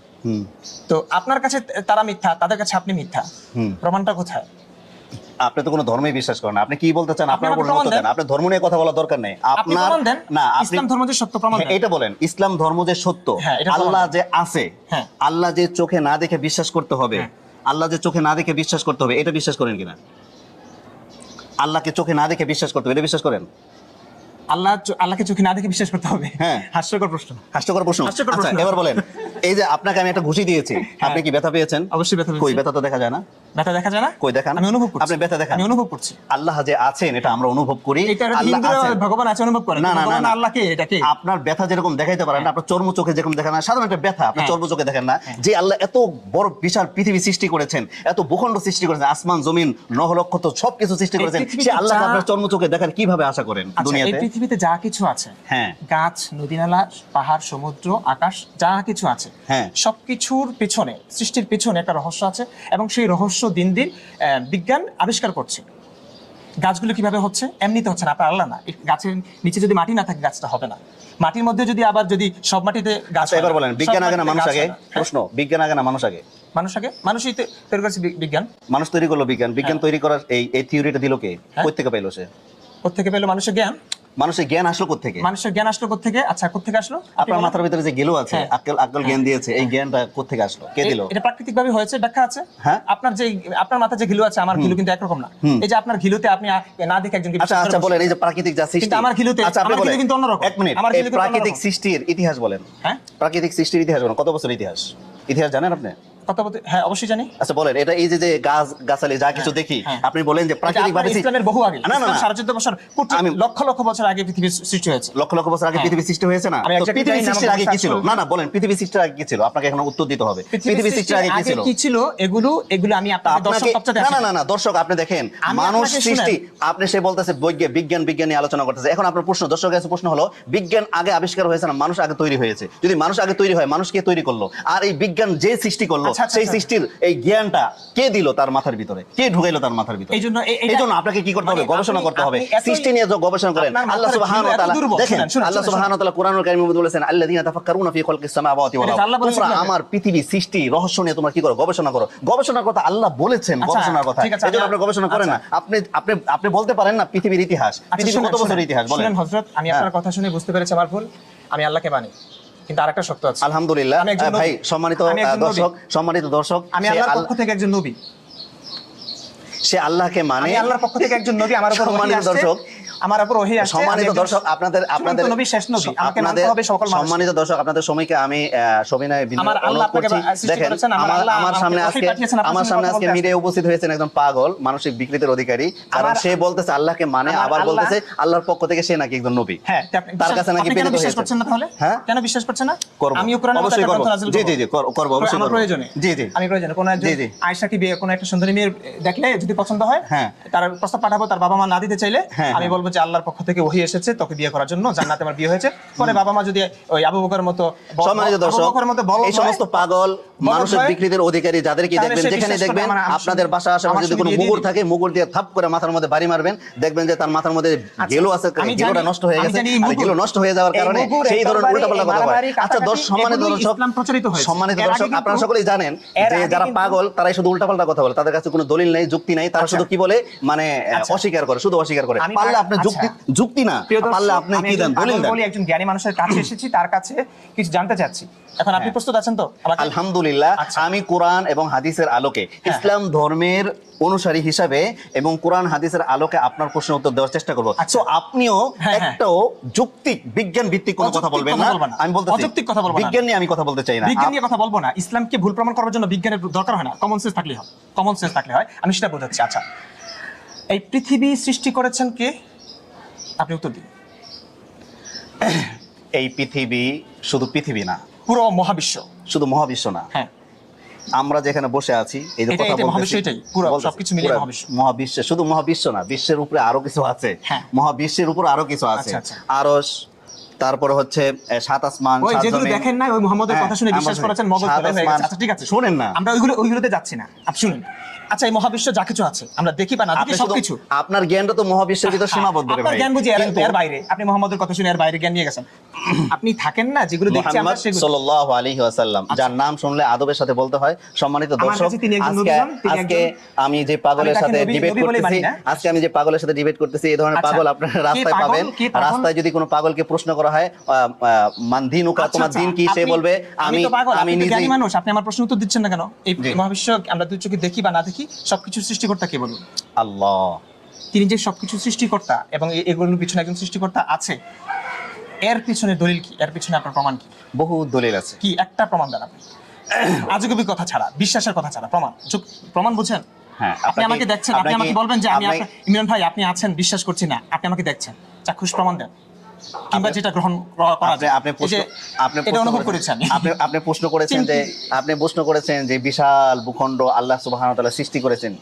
S1: তো আপনার কাছে তারা মিথ্যা, তাদের কাছে আপনি মিথ্যা, প্রমাণটা কোথায়?
S2: আপনি তো কোনো ধর্মে বিশ্বাস করেন না, আপনি কি বলতে চান? আপনার
S1: আপনি
S2: উপর মত দেন, আপনি ধর্ম নিয়ে কথা বলার দরকার নেই
S1: আপনি
S2: আপনার।
S1: প্রমাণ দেন,
S2: না,
S1: ইসলাম ধর্ম যে সত্য প্রমাণ দেন।
S2: এটা বলেন, ইসলাম ধর্ম যে সত্য,
S1: হ্যাঁ, এটা প্রমাণ
S2: আল্লাহ
S1: দেন।
S2: যে আছে,
S1: হ্যাঁ।
S2: আল্লাহ যে চোখে না দেখে বিশ্বাস করতে হবে,
S1: হ্যাঁ।
S2: আল্লাহ যে চোখে না দেখে বিশ্বাস করতে হবে, এটা বিশ্বাস করেন কিনা? আল্লাহকে চোখে না দেখে বিশ্বাস করতে হবে, এটা বিশ্বাস করেন?
S1: আল্লাহকে চোখে না দেখে বিশ্বাস করতে হবে?
S2: হ্যাঁ।
S1: হাস্যকর প্রশ্ন।
S2: হাস্যকর প্রশ্ন।
S1: হাস্যকর
S2: আচ্ছা,
S1: প্রশ্ন।
S2: এবার বলেন, এই যে আপনাকে আমি একটা ঘুষি দিয়েছি, আপনি কি ব্যথা পেয়েছেন?
S1: অবশ্যই ব্যথা পেয়েছি।
S2: কই, ব্যথা তো দেখা যায় না।
S1: ব্যথা দেখা যায় না?
S2: কই দেখান।
S1: আমি অনুভব করছি।
S2: আপনি ব্যথা দেখান।
S1: আমি অনুভব করছি।
S2: আল্লাহ যে আছেন এটা আমরা অনুভব করি।
S1: এটা
S2: আল্লাহ
S1: হিন্দুরা
S2: আছেন।
S1: ভগবান আছে অনুভব করে।
S2: না, না,
S1: ভগবান
S2: না, না।
S1: আল্লাহ কে? এটা কে?
S2: আপনার ব্যথা যেরকম দেখাইতে পারেন না, আপনার চর্ম চোখে যেরকম দেখেন না, সাধারণ একটা ব্যথা আপনার
S1: হ্যাঁ।
S2: চর্ম চোখে দেখেন না। যে আল্লাহ এত বড় বিশাল পৃথিবী সৃষ্টি করেছেন, এত ভূখণ্ড সৃষ্টি করেছেন, আসমান জমিন নহলক্ষত সবকিছু সৃষ্টি
S1: এই
S2: করেছেন,
S1: পৃথিবীতে
S2: সে আল্লাহকে
S1: যা-
S2: আপনার চর্ম চোখে দেখার কিভাবে আশা করেন
S1: আচ্ছা, এই
S2: দুনিয়াতে?
S1: পৃথিবীতে যা কিছু আছে,
S2: হ্যাঁ।
S1: গাছ, নদী-নালা, পাহাড়, সমুদ্র, আকাশ, যা কিছু আছে,
S2: হ্যাঁ।
S1: সবকিছুর পেছনে, সৃষ্টির পেছনে একটা রহস্য আছে, এবং সেই রহস্য দিন দিন বিজ্ঞান আবিষ্কার করছে। গাছগুলো কিভাবে হচ্ছে? এমনিতে হচ্ছে না, আপনার আল্লাহ না। এই গাছের নিচে যদি মাটি না থাকে গাছটা হবে না। মাটির মধ্যে যদি আবার যদি সব মাটিতে গাছ
S2: আচ্ছা,
S1: হয়
S2: এবার
S1: না,
S2: বলেন,
S1: সব
S2: বিজ্ঞান আগে না
S1: মাটিতে
S2: মানুষ
S1: গাছ
S2: আগে?
S1: হয় না। হ্যাঁ?
S2: প্রশ্ন, বিজ্ঞান আগে না মানুষ আগে?
S1: মানুষ আগে। মানুষই তৈরি করেছে বিজ্ঞান।
S2: মানুষ তৈরি করলো বিজ্ঞান, বিজ্ঞান তৈরি করার এই থিওরিটা দিল কে?
S1: হ্যাঁ।
S2: কই থেকে পাইলো সে?
S1: কোত্থেকে পেলো মানুষের জ্ঞান?
S2: মানুষের জ্ঞান আসলো কোত্থেকে?
S1: মানুষের জ্ঞান আসলো কোত্থেকে? আচ্ছা, কোত্থেকে আসলো? আপনি
S2: আপনার
S1: বলেন।
S2: মাথার ভিতরে যে গেলো আছে,
S1: হ্যাঁ।
S2: আক্কেল জ্ঞান দিয়েছে, এই জ্ঞানটা কোত্থেকে আসলো? কে দিল?
S1: এটা প্রাকৃতিক ভাবে হয়েছে, ব্যাখ্যা আছে।
S2: হ্যাঁ।
S1: আপনার মাথায় যে ঘিলু আছে, আমার ঘিলু কিন্তু একরকম না। এই যে আপনার ঘিলুতে আপনি না দেখে একজনকে
S2: আচ্ছা,
S1: বিশ্বাস
S2: আচ্ছা,
S1: করে
S2: বলেন,
S1: বসে
S2: এই যে প্রাকৃতিক যা সৃষ্টি,
S1: কিন্তু আমার ঘিলুতে-
S2: আচ্ছা, আপনি
S1: আমার ঘিলু
S2: বলেন,
S1: কিন্তু অন্যরকম।
S2: এক মিনিট,
S1: আমার
S2: এই
S1: ঘিলু কিন্তু
S2: প্রাকৃতিক
S1: অন্যরকম।
S2: সৃষ্টির ইতিহাস বলেন।
S1: হ্যাঁ?
S2: প্রাকৃতিক সৃষ্টির ইতিহাস বলেন, কত বছর ইতিহাস? ইতিহাস জানেন আপনি?
S1: কথা বলতে, হ্যাঁ অবশ্যই জানি।
S2: আচ্ছা, বলেন, এটা এই যে গাছ গাছালি যা কিছু দেখি,
S1: হ্যাঁ।
S2: আপনি বলেন যে
S1: এটা
S2: প্রাকৃতিক ভাবে
S1: আপনার ইসলামের বহু আগে,
S2: না, না,
S1: ইসলাম
S2: না,
S1: 14,500 বছর, কোটি
S2: আমি-
S1: লক্ষ লক্ষ বছর আগে পৃথিবীর সৃষ্টি হয়েছে।
S2: লক্ষ লক্ষ বছর আগে
S1: হ্যাঁ।
S2: পৃথিবী সৃষ্টি হয়েছে না?
S1: আমি
S2: তো
S1: exactly
S2: পৃথিবী
S1: জানি না,
S2: সৃষ্টির আগে
S1: আমাকে
S2: কি ছিল?
S1: research
S2: না, না, বলেন, পৃথিবী সৃষ্টির আগে কি ছিল? আপনাকে এখন উত্তর দিতে হবে। পৃথিবী সৃষ্টির আগে কি ছিল?
S1: কি ছিল? এগুলো আমি আপনাকে দর্শক
S2: আপনাকে
S1: তত্ত্ব
S2: না, না, না, না, দর্শক আপনি দেখেন,
S1: আমি
S2: মানুষ
S1: আপনাকে
S2: সৃষ্টি,
S1: শুনেন।
S2: আপনি সে বলতেছে বিজ্ঞান নিয়ে আলোচনা করতেছে। এখন আপনার প্রশ্ন, দর্শকের কাছে প্রশ্ন হলো, বিজ্ঞান আগে আবিষ্কার হয়েছে না মানুষ আগে তৈরি হয়েছে? যদি মানুষ আগে তৈরি হয়, মানুষ কে তৈরি করলো? আর এই বিজ্ঞান যে সৃষ্টি করলো,
S1: আচ্ছা, আচ্ছা,
S2: সেই
S1: আচ্ছা।
S2: সৃষ্টির এই জ্ঞানটা কে দিল তার মাথার ভিতরে? কে ঢুকাইলো তার মাথার ভিতরে? এই জন্য আপনাকে কি করতে হবে?
S1: মানে
S2: গবেষণা করতে হবে।
S1: আপনি এতই-
S2: সৃষ্টি নিয়ে যখন গবেষণা করেন,
S1: আপনার মাথার
S2: আল্লাহ সুবহানাহু ওয়া
S1: ভিতরে এত
S2: তাআলা
S1: দুর্বল।
S2: দেখেন,
S1: শুনেন,
S2: আল্লাহ সুবহানাহু ওয়া তাআলা কোরআনুল কারীমের মধ্যে বলেছেন, আল্লাযীনা তাফাক্কারুনা ফি খালকিস সামাওয়াতি ওয়াল
S1: এটা
S2: আরদ।
S1: আল্লাহ বলেছেন
S2: তোমরা
S1: কিভাবে?
S2: আমার পৃথিবী সৃষ্টি রহস্য নিয়ে তোমরা কি করো? গবেষণা করো। গবেষণার কথা আল্লাহ বলেছেন,
S1: আচ্ছা,
S2: গবেষণার কথা।
S1: ঠিক আছে,
S2: এজন্য আপনি গবেষণা করেন না।
S1: আচ্ছা।
S2: আপনি বলতে পারেন না পৃথিবীর ইতিহাস,
S1: আচ্ছা,
S2: পৃথিবী
S1: শুনেন,
S2: কত বছর
S1: শুনেন,
S2: ইতিহাস বলেন।
S1: শুনেন হযরত, আমি
S2: হ্যাঁ।
S1: আপনার কথা শুনে বুঝতে পেরেছি আমার ভুল। আমি আল্লাহকে মানি, কিন্তু আরেকটা সত্য আছে।
S2: আলহামদুলিল্লাহ।
S1: আমি একজন
S2: ভাই,
S1: নবী।
S2: সম্মানিত
S1: আমি একজন নবী।
S2: দর্শক,
S1: আমি
S2: সে
S1: আল্লাহর
S2: আল্লাহ-
S1: পক্ষ থেকে একজন নবী।
S2: সে আল্লাহকে মানে।
S1: আমি আল্লাহর পক্ষ থেকে একজন নবী, আমার উপর ওহী
S2: সম্মানিত
S1: আসছে,
S2: দর্শক,
S1: আমার উপর ওহী আসছে।
S2: সম্মানিত
S1: আমি একজন
S2: দর্শক, আপনাদের
S1: নবী, শেষ নবী। আমাকে মানতে হবে সকল মানুষকে।
S2: সম্মানিত দর্শক, আপনাদের সময়কে আমি সবিনয়
S1: আমার আল্লাহ
S2: অনুরোধ করছি।
S1: আপনাকে সৃষ্টি
S2: দেখেন,
S1: করেছেন, আমার আল্লাহ
S2: আমার সামনে
S1: আমাকে
S2: আজকে
S1: ওহী পাঠিয়েছেন, আপনার
S2: আমার
S1: সঙ্গে
S2: সামনে
S1: কথা
S2: আজকে
S1: বলতে
S2: মিডিয়ায় উপস্থিত হয়েছেন একজন পাগল, মানসিক বিকৃতির অধিকারী। কারণ
S1: আমার-
S2: সে বলতেছে আল্লাহকে মানে,
S1: আমার
S2: আবার
S1: আল্লাহ-
S2: বলতেছে আল্লাহর পক্ষ থেকে সে নাকি একজন নবী।
S1: হ্যাঁ, তা আপনি
S2: তার
S1: বিশ্বাস-
S2: কাছে নাকি
S1: আপনি কেন
S2: প্রেরিত
S1: বিশ্বাস
S2: হয়েছে।
S1: করছেন না তাহলে?
S2: হ্যাঁ?
S1: কেন বিশ্বাস করছেন না?
S2: করব।
S1: আমিও কোরআনের মধ্যে
S2: অবশ্যই
S1: একটা
S2: করব।
S1: গ্রন্থ নাযিল
S2: জি,
S1: করব।
S2: জি, জি, করব, অবশ্যই
S1: আমার
S2: করব।
S1: প্রয়োজনে।
S2: জি, জি।
S1: আমি প্রয়োজনে কোন একজন
S2: জি, জি।
S1: আয়েশাকে বিয়ে, কোন একটা সুন্দরী মেয়ে দেখলে যদি পছন্দ হয়,
S2: হ্যাঁ।
S1: তার প্রস্তাব পাঠাবো, তার বাবা মা না দিতে চাইলে
S2: হ্যাঁ,
S1: আমি বলবো যে আল্লাহর পক্ষ থেকে ওহী এসেছে তোকে বিয়ে করার জন্য, জান্নাতে আমার বিয়ে হয়েছে। পরে বাবা মা যদি ওই আবু বকরের মতো
S2: সম্মানিত দর্শক, এই সমস্ত পাগল মানসিক
S1: হয়,
S2: বিকৃতির অধিকারী যাদেরকে
S1: তাহলে
S2: দেখবেন,
S1: সে
S2: যেখানে
S1: বিশ্বাস করবে
S2: দেখবেন
S1: আমার
S2: আপনাদের বাসা আশেপাশে
S1: আমার
S2: যদি
S1: সঙ্গে
S2: কোনো
S1: বিয়ে দিয়ে
S2: মুগুর
S1: দিবে।
S2: থাকে, মুগুর দিয়ে থাপ করে মাথার মধ্যে বাড়ি মারবেন, দেখবেন যে তার মাথার মধ্যে গেলো আছে,
S1: আমি
S2: গেলোটা
S1: জানি-
S2: নষ্ট হয়ে
S1: আমি
S2: গেছে।
S1: জানি এই
S2: আর
S1: মুগুর-
S2: গেলো নষ্ট হয়ে যাওয়ার
S1: এই
S2: কারণে
S1: মুগুর,
S2: সেই
S1: এই
S2: ধরনের
S1: তরবারি,
S2: উল্টাপাল্টা
S1: এই
S2: কথা বলে।
S1: মারামারি,
S2: আচ্ছা,
S1: কাটাকাটি,
S2: সম্মানিত
S1: এগুলোই
S2: দর্শক,
S1: ইসলাম প্রচলিত হয়েছে।
S2: সম্মানিত
S1: এর আগে
S2: দর্শক,
S1: কিন্তু-
S2: আপনারা সকলেই জানেন
S1: এর
S2: যে
S1: আগে
S2: যারা
S1: কিন্তু-
S2: পাগল তারাই শুধু উল্টাপাল্টা কথা বলে, তাদের কাছে কোনো দলিল নেই, যুক্তি নেই, তারা
S1: আচ্ছা।
S2: শুধু কি বলে, মানে
S1: আচ্ছা।
S2: অস্বীকার করে, শুধু অস্বীকার করে।
S1: আমি-
S2: পারলে আপনি
S1: আচ্ছা।
S2: যুক্তি না,
S1: প্রিয় দর্শক,
S2: পারলে আপনি
S1: আমি
S2: কি
S1: একজন
S2: দেন, দলিল
S1: পাগল
S2: দেন।
S1: বলে একজন জ্ঞানী মানুষের কাছে এসেছি, তার কাছে কিছু জানতে চাচ্ছি। এখন আপনি প্রস্তুত আছেন তো? আমাকে-
S2: আলহামদুলিল্লাহ।
S1: আচ্ছা।
S2: আমি কোরআন এবং হাদিসের আলোকে, ইসলাম ধর্মের অনুসারী হিসাবে এবং কোরআন হাদিসের আলোকে আপনার প্রশ্নের উত্তর দেওয়ার চেষ্টা করব।
S1: আচ্ছা।
S2: তো আপনিও
S1: হ্যাঁ, হ্যাঁ।
S2: একটাও যৌক্তিক বিজ্ঞান ভিত্তিক কোনো কথা
S1: অযৌক্তিক
S2: বলবেন
S1: কথা
S2: না।
S1: বলবো না।
S2: আমি বলতেছি
S1: অযৌক্তিক কথা বলবো না।
S2: বিজ্ঞান নিয়ে আমি কথা বলতে চাই না।
S1: বিজ্ঞান নিয়ে কথা বলবো না। ইসলামকে ভুল প্রমাণ করার জন্য বিজ্ঞানের দরকার হয় না, কমন সেন্স থাকলে হয়। কমন সেন্স থাকলে হয়, আমি সেটা বোঝাচ্ছি। আচ্ছা, এই পৃথিবী সৃষ্টি করেছেন কে? আপনি উত্তর দিন।
S2: এই পৃথিবী শুধু পৃথিবী না,
S1: পুরো মহাবিশ্ব।
S2: শুধু মহাবিশ্ব না,
S1: হ্যাঁ,
S2: আমরা যেখানে বসে আছি এই যে
S1: এটা-
S2: কথা
S1: এটা
S2: বলতেছি,
S1: মহাবিশ্ব, এটাই পুরো
S2: বলতেছি,
S1: সবকিছু মিলিয়ে
S2: পুরো
S1: মহাবিশ্ব।
S2: মহাবিশ্ব, শুধু মহাবিশ্ব না, বিশ্বের উপরে আরো কিছু আছে।
S1: হ্যাঁ।
S2: মহাবিশ্বের উপর আরো কিছু আছে,
S1: আচ্ছা, আচ্ছা।
S2: আরশ, তারপরে হচ্ছে সাত আসমান,
S1: ওই
S2: সাত
S1: যেগুলো
S2: জমিন।
S1: দেখেন না, ওই মুহাম্মদের
S2: হ্যাঁ,
S1: কথা শুনে বিশ্বাস
S2: আমরা
S1: করেছেন, মগজ
S2: সাত
S1: ধরে হয়ে
S2: আসমান।
S1: গেছে। আচ্ছা ঠিক আছে,
S2: শোনেন না,
S1: আমরা ওইগুলোতে যাচ্ছি না। আপনি শুনুন, আচ্ছা এই মহাবিশ্ব যা কিছু আছে আমরা দেখি বা না দেখি
S2: আপনি শুধু
S1: সবকিছু,
S2: আপনার জ্ঞানটা তো মহাবিশ্বের ভিতর সীমাবদ্ধ রে
S1: আপনার
S2: ভাই।
S1: জ্ঞান বুঝি
S2: কিন্তু
S1: এর বাইরে, আপনি মুহাম্মদের কথা শুনে এর বাইরে জ্ঞান নিয়ে গেছেন। আপনি থাকেন না যেগুলো দেখছি আমরা
S2: মুহাম্মদ
S1: সেগুলো।
S2: সাল্লাল্লাহু আলাইহি ওয়াসাল্লাম, যার নাম শুনলে আদবের সাথে বলতে হয়। সম্মানিত
S1: আমার
S2: দর্শক,
S1: কাছে তিনি একজন নবী
S2: আজকে
S1: হন, তিনি
S2: আজকে
S1: একজন-
S2: আমি যে পাগলের
S1: আমি তাকে
S2: সাথে
S1: নবী-
S2: ডিবেট
S1: নবী বলেই
S2: করতেছি,
S1: মানি না।
S2: আজকে আমি যে পাগলের সাথে ডিবেট করতেছি, এই ধরনের
S1: আচ্ছা,
S2: পাগল আপনারা
S1: কে
S2: রাস্তায়
S1: পাগল?
S2: পাবেন।
S1: কে পাগল?
S2: রাস্তায় যদি কোনো পাগলকে প্রশ্ন করা হয় মান দিনুকা,
S1: আচ্ছা,
S2: তোমার
S1: আচ্ছা,
S2: দিন কি, সে
S1: আপনি-
S2: বলবে
S1: আমি তো পাগল,
S2: আমি
S1: আপনি তো
S2: নিজেই।
S1: জ্ঞানী মানুষ, আপনি আমার প্রশ্ন উত্তর দিচ্ছেন না কেন? এই
S2: জি।
S1: মহাবিশ্ব আমরা দুই চোখে দেখি বা না দেখি, সবকিছু সৃষ্টিকর্তা কে বলুন?
S2: আল্লাহ।
S1: তিনি যে সবকিছু সৃষ্টিকর্তা এবং এগুলোর পিছনে একজন সৃষ্টিকর্তা আছে, এর পিছনে দলিল কি? এর পিছনে আপনার প্রমাণ কি?
S2: বহু দলিল আছে।
S1: কি একটা প্রমাণ দেন আপনি? আজগুবি কথা ছাড়া, বিশ্বাসের কথা ছাড়া, প্রমাণ বুঝেন?
S2: হ্যাঁ,
S1: আপনি আমাকে দেখছেন, আপনি আমাকে বলবেন যে আমি ইমরান ভাই আপনি আছেন, বিশ্বাস করছি না, আপনি আমাকে দেখছেন, চাক্ষুষ প্রমাণ দেন, কিংবা যেটা গ্রহণ করা যায়।
S2: আপনি
S1: এই যে এটা অনুভব করেছেন
S2: আপনি প্রশ্ন করেছেন যে বিশাল ভূখণ্ড আল্লাহ সুবহানাহু ওয়া তাআলা সৃষ্টি করেছেন।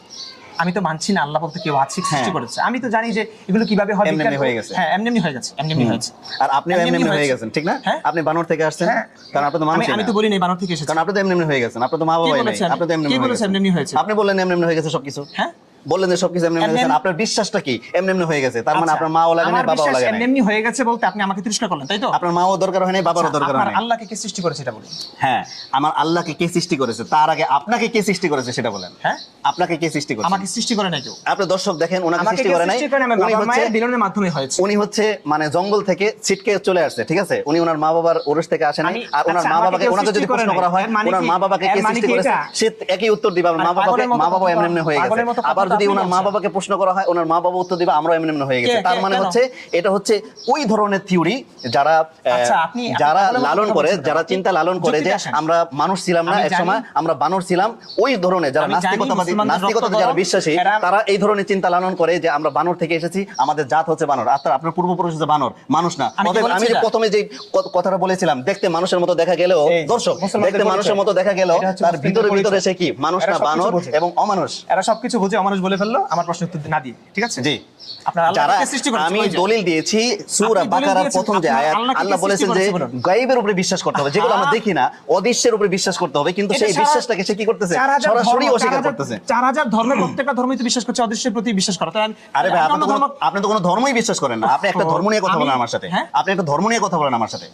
S1: আমি তো মানছি না আল্লাহ বলতে কেউ আছে, সৃষ্টি
S2: হ্যাঁ।
S1: করেছে। আমি তো জানি যে এগুলো কিভাবে হয়,
S2: এমনি
S1: বিজ্ঞান-
S2: হয়ে গেছে।
S1: হ্যাঁ এমনি হয়ে গেছে, এমনি হয়েছে।
S2: আর আপনিও
S1: এমনি
S2: এমনি হয়ে
S1: হয়েছে।
S2: গেছেন, ঠিক না?
S1: হ্যাঁ।
S2: আপনি বানর থেকে আসছেন,
S1: হ্যাঁ।
S2: কারণ আপনি তো মানুষ
S1: আমি তো বলি নাই বানর থেকে এসেছে।
S2: কারণ আপনি তো এমনি হয়ে গেছেন, আপনি তো মা বাবাই নাই,
S1: বলেছে
S2: আপনি তো এমনি
S1: কে
S2: হয়ে
S1: বলেছে
S2: গেছেন।
S1: এমনি হয়েছে?
S2: আপনি বললেন এমনি হয়ে গেছে সবকিছু,
S1: হ্যাঁ
S2: বললেন যে সবকিছু এমনি হয়ে গেছে।
S1: এমনি-
S2: আপনার বিশ্বাসটা কি এমনি হয়ে গেছে? তার মানে
S1: আচ্ছা,
S2: আপনার মাও লাগে না,
S1: আমার
S2: বাবাও
S1: বিশ্বাস
S2: লাগে না।
S1: এমনি হয়ে গেছে বলতে আপনি আমাকে তিরস্কার করলেন, তাই তো?
S2: আপনার মাও দরকার হয় না, বাবারও
S1: আচ্ছা,
S2: দরকার হয়
S1: আপনার
S2: না।
S1: আল্লাহকে কে সৃষ্টি করেছে এটা বলুন?
S2: হ্যাঁ, আমার আল্লাহকে কে সৃষ্টি করেছে, তার আগে আপনাকে কে সৃষ্টি করেছে সেটা বলেন।
S1: হ্যাঁ,
S2: আপনাকে কে সৃষ্টি করেছে?
S1: আমাকে সৃষ্টি করে নাই কেউ।
S2: আপনি দর্শক দেখেন, ওনাকে
S1: আমাকে
S2: সৃষ্টি
S1: কে
S2: করে নাই।
S1: সৃষ্টি করে? আমি
S2: উনি
S1: বাবা
S2: হচ্ছে
S1: মায়ের মিলনের মাধ্যমে হয়েছে।
S2: উনি হচ্ছে মানে জঙ্গল থেকে ছিটকে চলে আসছে, ঠিক আছে? উনি ওনার মা বাবার ওরস থেকে আসেন নাই। আর ওনার
S1: আচ্ছা,
S2: মা
S1: আমাকে
S2: বাবাকে,
S1: কেউ
S2: ওনাকে যদি
S1: সৃষ্টি করে
S2: প্রশ্ন
S1: নাই।
S2: করা হয়
S1: এর মানে
S2: ওনার
S1: কি?
S2: মা বাবাকে
S1: এর
S2: কে
S1: মানে
S2: সৃষ্টি
S1: কি
S2: করেছে,
S1: এটা?
S2: সে একই উত্তর দিবে, আমার মা বাবাকে,
S1: পাগলের মতো
S2: মা বাবা
S1: কথা-
S2: এমনি হয়ে গেছে।
S1: পাগলের মতো কথা
S2: আবার যদি
S1: আপনি
S2: ওনার মা
S1: বলছেন।
S2: বাবাকে প্রশ্ন করা হয়, ওনার মা বাবা উত্তর দিবে আমরা এমনি হয়ে গেছে।
S1: কে-
S2: তার
S1: কে-
S2: মানে
S1: কেন?
S2: হচ্ছে এটা হচ্ছে ওই ধরনের থিওরি যারা
S1: আচ্ছা, আপনি-
S2: যারা
S1: পাগলের মতো
S2: লালন
S1: কথা
S2: করে,
S1: বলছেন
S2: যারা
S1: কেন?
S2: চিন্তা লালন করে যে
S1: যুক্তিতে আসেন।
S2: আমরা মানুষ ছিলাম না
S1: আমি
S2: এক সময়,
S1: জানি-
S2: আমরা বানর ছিলাম, ওই ধরনের যারা
S1: আমি জানি
S2: নাস্তিকতাবাদী,
S1: মুসলমানদের
S2: নাস্তিকতাতে
S1: রক্ত
S2: যারা
S1: গরম,
S2: বিশ্বাসী,
S1: এরা-
S2: তারা এই ধরনের চিন্তা লালন করে যে আমরা বানর থেকে এসেছি, আমাদের জাত হচ্ছে বানর। আপনার পূর্বপুরুষ হচ্ছে বানর, মানুষ না।
S1: আমি কি
S2: অতএব
S1: বলেছি
S2: আমি যে
S1: এটা?
S2: প্রথমে যে কথাটা বলেছিলাম, দেখতে মানুষের মতো দেখা গেলেও,
S1: এই,
S2: দর্শক
S1: মুসলমানদের
S2: দেখতে মানুষের
S1: পরিচয়।
S2: মতো দেখা গেলেও
S1: এটা হচ্ছে
S2: তার ভিতরে
S1: মুসলিমদের
S2: ভিতরে সে
S1: পরিচয়।
S2: কি মানুষ
S1: এরা
S2: না,
S1: সবকিছু
S2: বানর
S1: বোঝে।
S2: এবং অমানুষ।
S1: এরা সবকিছু বুঝে অমানুষ বলে ফেললো আমার প্রশ্ন উত্তর না দিয়ে, ঠিক আছে?
S2: জি।
S1: আপনার
S2: যারা
S1: আল্লাহকে সৃষ্টি করেছে,
S2: আমি
S1: ওই যে।
S2: দলিল দিয়েছি সূরা
S1: আপনি দলিল
S2: বাকারার
S1: দিয়েছেন,
S2: প্রথম যে
S1: আপনার
S2: আয়াত,
S1: আল্লাহকে কে
S2: আল্লাহ
S1: সৃষ্টি
S2: বলেছেন যে
S1: করেছে বলুন?
S2: গায়বের উপরে বিশ্বাস করতে হবে, যেগুলো আমরা দেখি না, অদৃশ্যের উপরে বিশ্বাস করতে হবে। কিন্তু
S1: এটা
S2: সেই
S1: সারা-
S2: বিশ্বাসটাকে সে কি করতেছে?
S1: 4000
S2: সরাসরি
S1: ধর্ম,
S2: অস্বীকার
S1: 4000
S2: করতেছে।
S1: 4000 ধর্মের প্রত্যেকটা ধর্মই তো বিশ্বাস করছে অদৃশ্যের প্রতি বিশ্বাস করা। তাই
S2: আরে ভাই,
S1: অন্য
S2: আপনি তো কোনো ধর্মই বিশ্বাস করেন না। আপনি একটা ধর্ম নিয়ে কথা বলেন আমার সাথে,
S1: হ্যাঁ?
S2: আপনি একটা ধর্ম নিয়ে কথা বলেন আমার সাথে।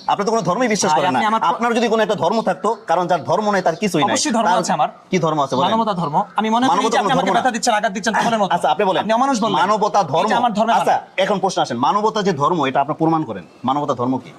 S2: আপনি তো কোনো ধর্মই বিশ্বাস
S1: ভাই,
S2: করেন না।
S1: আপনি আমার-
S2: আপনার যদি কোনো একটা ধর্ম থাকতো, কারণ যার ধর্ম নেই তার কিছুই নাই।
S1: অবশ্যই ধর্ম
S2: তার-
S1: আছে আমার।
S2: কি ধর্ম আছে বলেন?
S1: মানবতা ধর্ম। আমি মনে করি
S2: মানবতা
S1: যে আপনি
S2: কোনো
S1: আমাকে
S2: ধর্ম না।
S1: ব্যথা দিচ্ছেন, আঘাত দিচ্ছেন তখনের মতো।
S2: আচ্ছা, আপনি বলেন
S1: আপনি অমানুষ বললেন।
S2: মানবতা ধর্ম।
S1: এটা আমার ধর্মের
S2: আচ্ছা,
S1: মানে।
S2: এখন প্রশ্ন আসেন, মানবতা যে ধর্ম, এটা আপনি প্রমাণ করেন। মানবতা ধর্ম কি?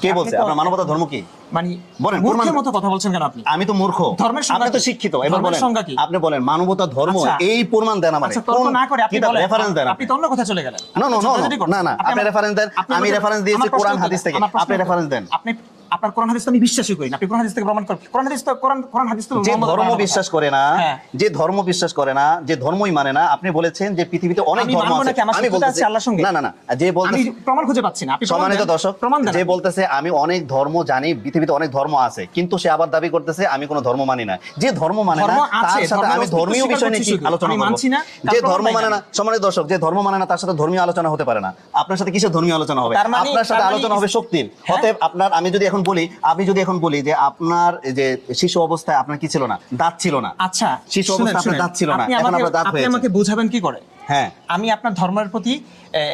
S2: কে
S1: আপনি
S2: বলছে
S1: তো-
S2: আপনার মানবতা ধর্ম কি?
S1: মানে
S2: বলেন,
S1: মূর্খের
S2: প্রমাণ-
S1: মতো কথা বলছেন কেন আপনি?
S2: আমি তো মূর্খ,
S1: ধর্মের সংজ্ঞা
S2: আপনি তো
S1: কি?
S2: শিক্ষিত। এবার
S1: ধর্মের
S2: বলেন,
S1: সংজ্ঞা কি?
S2: আপনি বলেন মানবতা ধর্ম,
S1: আচ্ছা।
S2: এই প্রমাণ দেন আমারে।
S1: আচ্ছা, তর্ক না করে আপনি বলেন,
S2: রেফারেন্স দেন।
S1: আপনি তো অন্য কথা চলে গেলেন।
S2: নো নো
S1: আপনি
S2: নো
S1: ছোটাছুটি করছেন।
S2: না না, আপনি
S1: আমার-
S2: রেফারেন্স দেন।
S1: আপনি
S2: আমি
S1: আমাকে-
S2: রেফারেন্স দিয়েছি
S1: আমার প্রশ্ন
S2: কোরআন
S1: উত্তর
S2: হাদিস
S1: দেন।
S2: থেকে,
S1: আমার প্রশ্ন
S2: আপনি
S1: উত্তর
S2: রেফারেন্স
S1: দেন।
S2: দেন।
S1: আপনি আপনার কোরআন হাদিস তো আমি বিশ্বাসই করি না। আপনি কোরআন হাদিস থেকে প্রমাণ করেন। কোরআন হাদিস তো কোরআন হাদিস তো
S2: যে
S1: মোহাম্মদ
S2: ধর্ম
S1: বানানো
S2: বিশ্বাস
S1: কথা।
S2: করে না,
S1: হ্যাঁ।
S2: যে ধর্ম বিশ্বাস করে না, যে ধর্মই মানে না, আপনি বলেছেন যে পৃথিবীতে অনেক
S1: আমি
S2: ধর্ম
S1: মানবো
S2: আছে।
S1: নাকি? আমার
S2: আমি
S1: শত্রুতা
S2: বলতেছি
S1: আছে আল্লাহর সঙ্গে?
S2: না না না, যে
S1: আমি
S2: বলতেছে
S1: প্রমাণ খুঁজে পাচ্ছি না। আপনি প্রমাণ
S2: সম্মানিত
S1: দেন।
S2: দর্শক,
S1: প্রমাণ দেন।
S2: যে বলতেছে আমি অনেক ধর্ম জানি, পৃথিবীতে অনেক ধর্ম আছে, কিন্তু সে আবার দাবি করতেছে আমি কোনো ধর্ম মানি না। যে ধর্ম মানে না,
S1: ধর্ম আছে,
S2: তার সাথে
S1: ধর্মের
S2: আমি
S1: অস্তিত্ব
S2: ধর্মীয়
S1: স্বীকার
S2: বিষয় নিয়ে
S1: করছি
S2: কি
S1: শুধু।
S2: আলোচনা
S1: আমি
S2: করব?
S1: মানছি না, তার
S2: যে
S1: প্রমাণ
S2: ধর্ম
S1: নাই
S2: মানে না,
S1: কেন?
S2: সম্মানিত দর্শক, যে ধর্ম মানে না তার সাথে ধর্মীয় আলোচনা হতে পারে না। আপনার সাথে কিসের ধর্মীয় আলোচনা হবে?
S1: তার মানে-
S2: আপনার সাথে
S1: তার মানে-
S2: আলোচনা হবে শক্তির।
S1: হ্যাঁ?
S2: অতএব আপনার, আমি যদি এখন বলি যে আপনার যে শিশু অবস্থায় আপনার কি ছিল না? দাঁত ছিল না।
S1: আচ্ছা,
S2: শিশু
S1: শুনেন,
S2: অবস্থায় আপনার
S1: শুনেন।
S2: দাঁত ছিল না,
S1: আপনি
S2: এখন
S1: আমাকে-
S2: আপনার দাঁত
S1: আপনি
S2: হয়েছে।
S1: আমাকে বোঝাবেন কি করে?
S2: হ্যাঁ,
S1: আমি আপনার ধর্মের প্রতি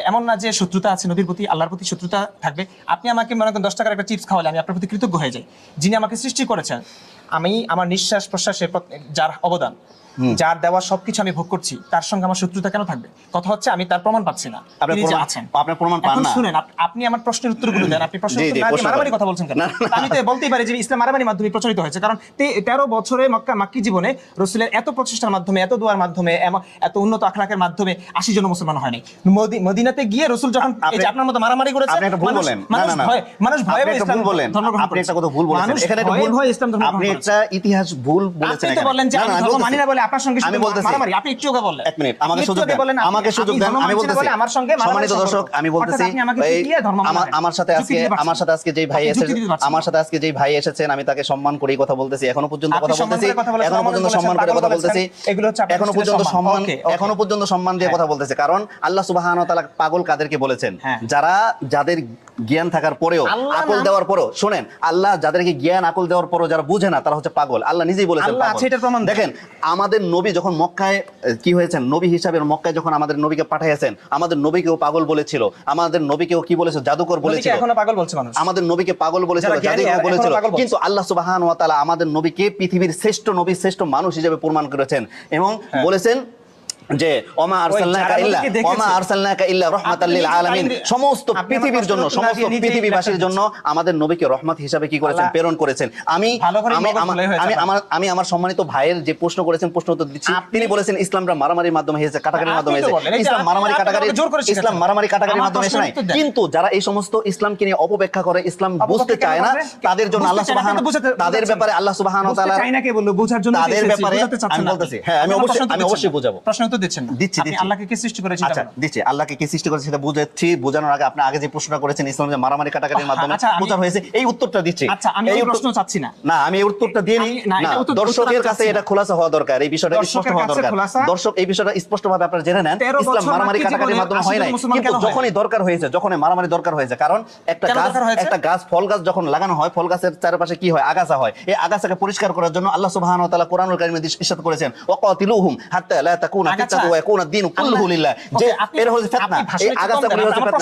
S1: এমন না যে শত্রুতা আছে, নবীর প্রতি, আল্লাহর প্রতি শত্রুতা থাকবে। আপনি আমাকে মনে করেন 10 টাকার একটা চিপস খাওয়ালে আমি আপনার প্রতি কৃতজ্ঞ হয়ে যাই। যিনি আমাকে সৃষ্টি করেছেন, আমি আমার নিঃশ্বাস প্রশ্বাসের যার অবদান, যার দেওয়া সবকিছু আমি ভোগ করছি, তার সঙ্গে আমার শত্রুতা কেন থাকবে? কথা হচ্ছে আমি তার প্রমাণ পাচ্ছি না।
S2: আপনি
S1: তিনি যে
S2: প্রমাণ-
S1: আছেন।
S2: আপনি প্রমাণ পান
S1: এখন
S2: না।
S1: শুনেন, আপনি আমার প্রশ্নের উত্তরগুলো দেন। আপনি প্রশ্নের
S2: জি,
S1: উত্তর
S2: জি,
S1: না দিয়ে
S2: প্রশ্ন
S1: মারামারি
S2: করেন।
S1: কথা বলছেন কেন?
S2: না, না।
S1: আমি তো বলতেই পারি যে ইসলাম মারামারির মাধ্যমে প্রচারিত হয়েছে। কারণ 13 বছরে মাক্কি জীবনে রাসূলের এত প্রচেষ্টার মাধ্যমে, এত দোয়ার মাধ্যমে, এত উন্নত আখলাকের মাধ্যমে 80 জন মুসলমান হয় নাই। মদিনাতে গিয়ে রাসূল যখন এই যে আপনার মতো মারামারি করেছে,
S2: আপনি একটা ভুল বলেন।
S1: মানুষ
S2: না, না, না।
S1: মানুষ ভয়ে
S2: আপনি একটা
S1: ইসলাম
S2: ভুল বলেন।
S1: ধর্ম গ্রহণ
S2: আপনি
S1: করেছে।
S2: একটা কথা ভুল বলেছেন।
S1: মানুষ
S2: এখানে একটা
S1: ভয়ে
S2: ভুল-
S1: ভয়ে ইসলাম ধর্ম গ্রহণ
S2: আপনি
S1: করেছে।
S2: একটা ইতিহাস ভুল বলেছেন
S1: আপনি তো
S2: এখানে।
S1: বললেন যে
S2: না,
S1: আমি
S2: না,
S1: ধর্ম
S2: বলতেছি।
S1: মানি না বলে তাহলে আপনার সঙ্গে
S2: আমি
S1: শুধু
S2: বলতেছি,
S1: মারামারি, আপনি একটু আগে বললেন।
S2: এক মিনিট আমাকে
S1: আপনি
S2: সুযোগ
S1: একটু আগে
S2: দেন,
S1: বললেন,
S2: আমাকে সুযোগ দেন, আমি বলতেছি।
S1: আমার সঙ্গে মারামারি
S2: সম্মানিত
S1: সম্পর্ক।
S2: দর্শক, আমি বলতেছি,
S1: অর্থাৎ আপনি আমাকে
S2: এই
S1: কি দিয়ে ধর্ম মানেন?
S2: আমার সাথে
S1: যুক্তি
S2: আজকে
S1: দিতে পারছেন
S2: আমার সাথে আজকে যেই ভাই
S1: আপনি
S2: এসেছেন,
S1: যুক্তি দিতে পারছেন
S2: আমার
S1: না।
S2: সাথে আজকে যেই ভাই এসেছেন, আমি তাকে সম্মান করেই কথা বলতেছি, এখনো পর্যন্ত
S1: আপনি
S2: কথা
S1: সম্মান
S2: বলতেছি,
S1: করে কথা বলেছেন,
S2: এখনো পর্যন্ত সম্মান করে কথা বলতেছি,
S1: এগুলো হচ্ছে আপনার
S2: এখনো
S1: দৃষ্টিতে
S2: পর্যন্ত সম্মান,
S1: ওকে, ওকে।
S2: এখনো পর্যন্ত সম্মান দিয়ে কথা বলতেছে। কারণ আল্লাহ সুবহানাহু ওয়া তাআলা পাগল কাদেরকে বলেছেন?
S1: হ্যাঁ।
S2: যারা, যাদের জ্ঞান থাকার পরেও,
S1: আল্লাহ
S2: আকল
S1: নাম-
S2: দেওয়ার পরেও, শুনেন, আল্লাহ যাদেরকে জ্ঞান আকল দেওয়ার পরেও যারা বুঝে না, তারা হচ্ছে পাগল। আল্লাহ নিজেই বলেছেন
S1: আল্লাহ
S2: পাগল।
S1: আছে, এটার প্রমাণ দেন।
S2: দেখেন, আমাদের নবী যখন মক্কায় কি হয়েছেন, নবী হিসাবে মক্কায় যখন আমাদের নবীকে পাঠিয়েছেন, আমাদের নবীকেও পাগল বলেছিল, আমাদের নবীকেও কি বলেছিল, জাদুকর
S1: নবীকে
S2: বলেছিল,
S1: এখনো পাগল বলছে মানুষ।
S2: আমাদের নবীকে পাগল বলেছিল,
S1: যারা জ্ঞানী,
S2: জাদুকর
S1: এখনো
S2: বলেছিল।
S1: পাগল বলছে।
S2: কিন্তু আল্লাহ সুবহানাহু ওয়া তাআলা আমাদের নবীকে পৃথিবীর শ্রেষ্ঠ নবী, শ্রেষ্ঠ মানুষ হিসেবে প্রমাণ করেছেন এবং বলেছেন যে ওমা আরসালনাকা
S1: যারা
S2: ইল্লা,
S1: নবীকে দেখেছে,
S2: ওমা আরসালনাকা ইল্লা রাহমাতাল লিল
S1: আপনি
S2: আলামিন।
S1: নিজে
S2: সমস্ত
S1: আপনি
S2: পৃথিবীর
S1: আমার
S2: জন্য,
S1: প্রশ্ন না
S2: সমস্ত
S1: দিয়ে নিজেই
S2: পৃথিবীবাসীর
S1: ব্যাখ্যা
S2: জন্য আমাদের নবীকে রহমত হিসাবে কি করেছেন,
S1: আল্লাহ
S2: প্রেরণ করেছেন। আমি
S1: ভালো করে
S2: আমি
S1: মগজ খুলে হয়েছে
S2: আমি
S1: আপনার।
S2: আমি আমার সম্মানিত ভাইয়ের যে প্রশ্ন করেছেন, প্রশ্ন উত্তর দিচ্ছি।
S1: আপনি-
S2: তিনি বলেছেন ইসলামটা মারামারির মাধ্যমে হয়েছে, কাটাকাটির মাধ্যমে
S1: আপনি তো
S2: হয়েছে।
S1: বললেন, এই যে
S2: ইসলাম
S1: আপনি-
S2: মারামারি
S1: আপনি
S2: কাটাকাটি,
S1: আমাকে জোর করে
S2: ইসলাম
S1: শিখাচ্ছেন।
S2: মারামারি কাটাকাটির
S1: আমার
S2: মাধ্যমে এসে
S1: প্রশ্নের
S2: নাই।
S1: উত্তর দেন।
S2: কিন্তু যারা এই সমস্ত ইসলামকে নিয়ে অপব্যাখ্যা করে, ইসলাম
S1: অপব্যাখ্যা
S2: বুঝতে
S1: কেন
S2: চায় না,
S1: করবে?
S2: তাদের জন্য
S1: বুঝতে
S2: আল্লাহ
S1: চায় না,
S2: সুবহানাহু,
S1: কিন্তু বুঝাতে-
S2: তাদের
S1: বুঝাচ্ছেন।
S2: ব্যাপারে আল্লাহ সুবহানাহু ওয়া
S1: বুঝতে
S2: তাআলা
S1: চাই না কে বললো, বোঝার জন্য
S2: তাদের
S1: এসেছি,
S2: ব্যাপারে
S1: বোঝাতে চাচ্ছেন
S2: আমি
S1: না
S2: বলতেছি,
S1: আপনি।
S2: হ্যাঁ, আমি
S1: আপনি
S2: অবশ্যই-
S1: প্রশ্ন
S2: আমি
S1: উত্তর
S2: অবশ্যই
S1: দিচ্ছেন না।
S2: বোঝাবো।
S1: প্রশ্ন উত্তর দিচ্ছেন না।
S2: দিচ্ছি,
S1: আপনি
S2: দিচ্ছি।
S1: আল্লাহকে কে সৃষ্টি করেছেন?
S2: আচ্ছা, দিচ্ছি। আল্লাহকে কে সৃষ্টি করেছে সেটা বুঝাচ্ছি। বোঝানোর আগে আপনি আগে যে প্রশ্নটা করেছেন, ইসলাম যে মারামারি কাটাকাটির মাধ্যমে
S1: আচ্ছা, আমি-
S2: প্রচার হয়েছে, এই উত্তরটা দিচ্ছি।
S1: আচ্ছা, আমি
S2: এই
S1: এই
S2: উত্তর-
S1: প্রশ্ন চাচ্ছি না।
S2: না, আমি এই উত্তরটা দিয়ে নিই।
S1: আমি- না,
S2: না,
S1: এটা উত্তর-
S2: দর্শকের
S1: উত্তর
S2: কাছে
S1: চাচ্ছি
S2: এটা
S1: না।
S2: খোলাসা হওয়া দরকার, এই বিষয়টা স্পষ্ট
S1: দর্শকের
S2: হওয়া
S1: কাছে
S2: দরকার।
S1: খোলাসা।
S2: দর্শক এই বিষয়টা স্পষ্টভাবে আপনারা জেনে নেন।
S1: 13
S2: ইসলাম
S1: বছর
S2: মারামারি
S1: বাকি
S2: কাটাকাটির
S1: জীবনে
S2: মাধ্যমে হয়
S1: 80
S2: নাই,
S1: জন মুসলমান
S2: কিন্তু
S1: কেন হয়?
S2: যখনই দরকার হয়েছে, যখনই মারামারি দরকার হয়েছে, কারণ একটা
S1: কেন
S2: গাছ,
S1: দরকার হয়েছে?
S2: একটা গাছ, ফল গাছ যখন লাগানো হয়, ফল গাছের চারপাশে কি হয়, আগাছা হয়। এই আগাছাকে পরিষ্কার করার জন্য আল্লাহ সুবহানাহু ওয়া তাআলা কোরআনুল কারীমে ইরশাদ করেছেন, ওয়াকাতিলুহুম হাত্তা লা তাকুনা
S1: আগাছা-
S2: ফিতনাতুন ওয়া ইয়াকুনা দ্বীনু কুল্লুহু লিল্লাহ। যে
S1: ওকে, আপনি-
S2: এর হচ্ছে ফিতনা,
S1: আপনি ভাষণ
S2: এই
S1: একটু কম
S2: আগাছা
S1: দেন।
S2: গুলো হচ্ছে
S1: আমার
S2: ফিতনা।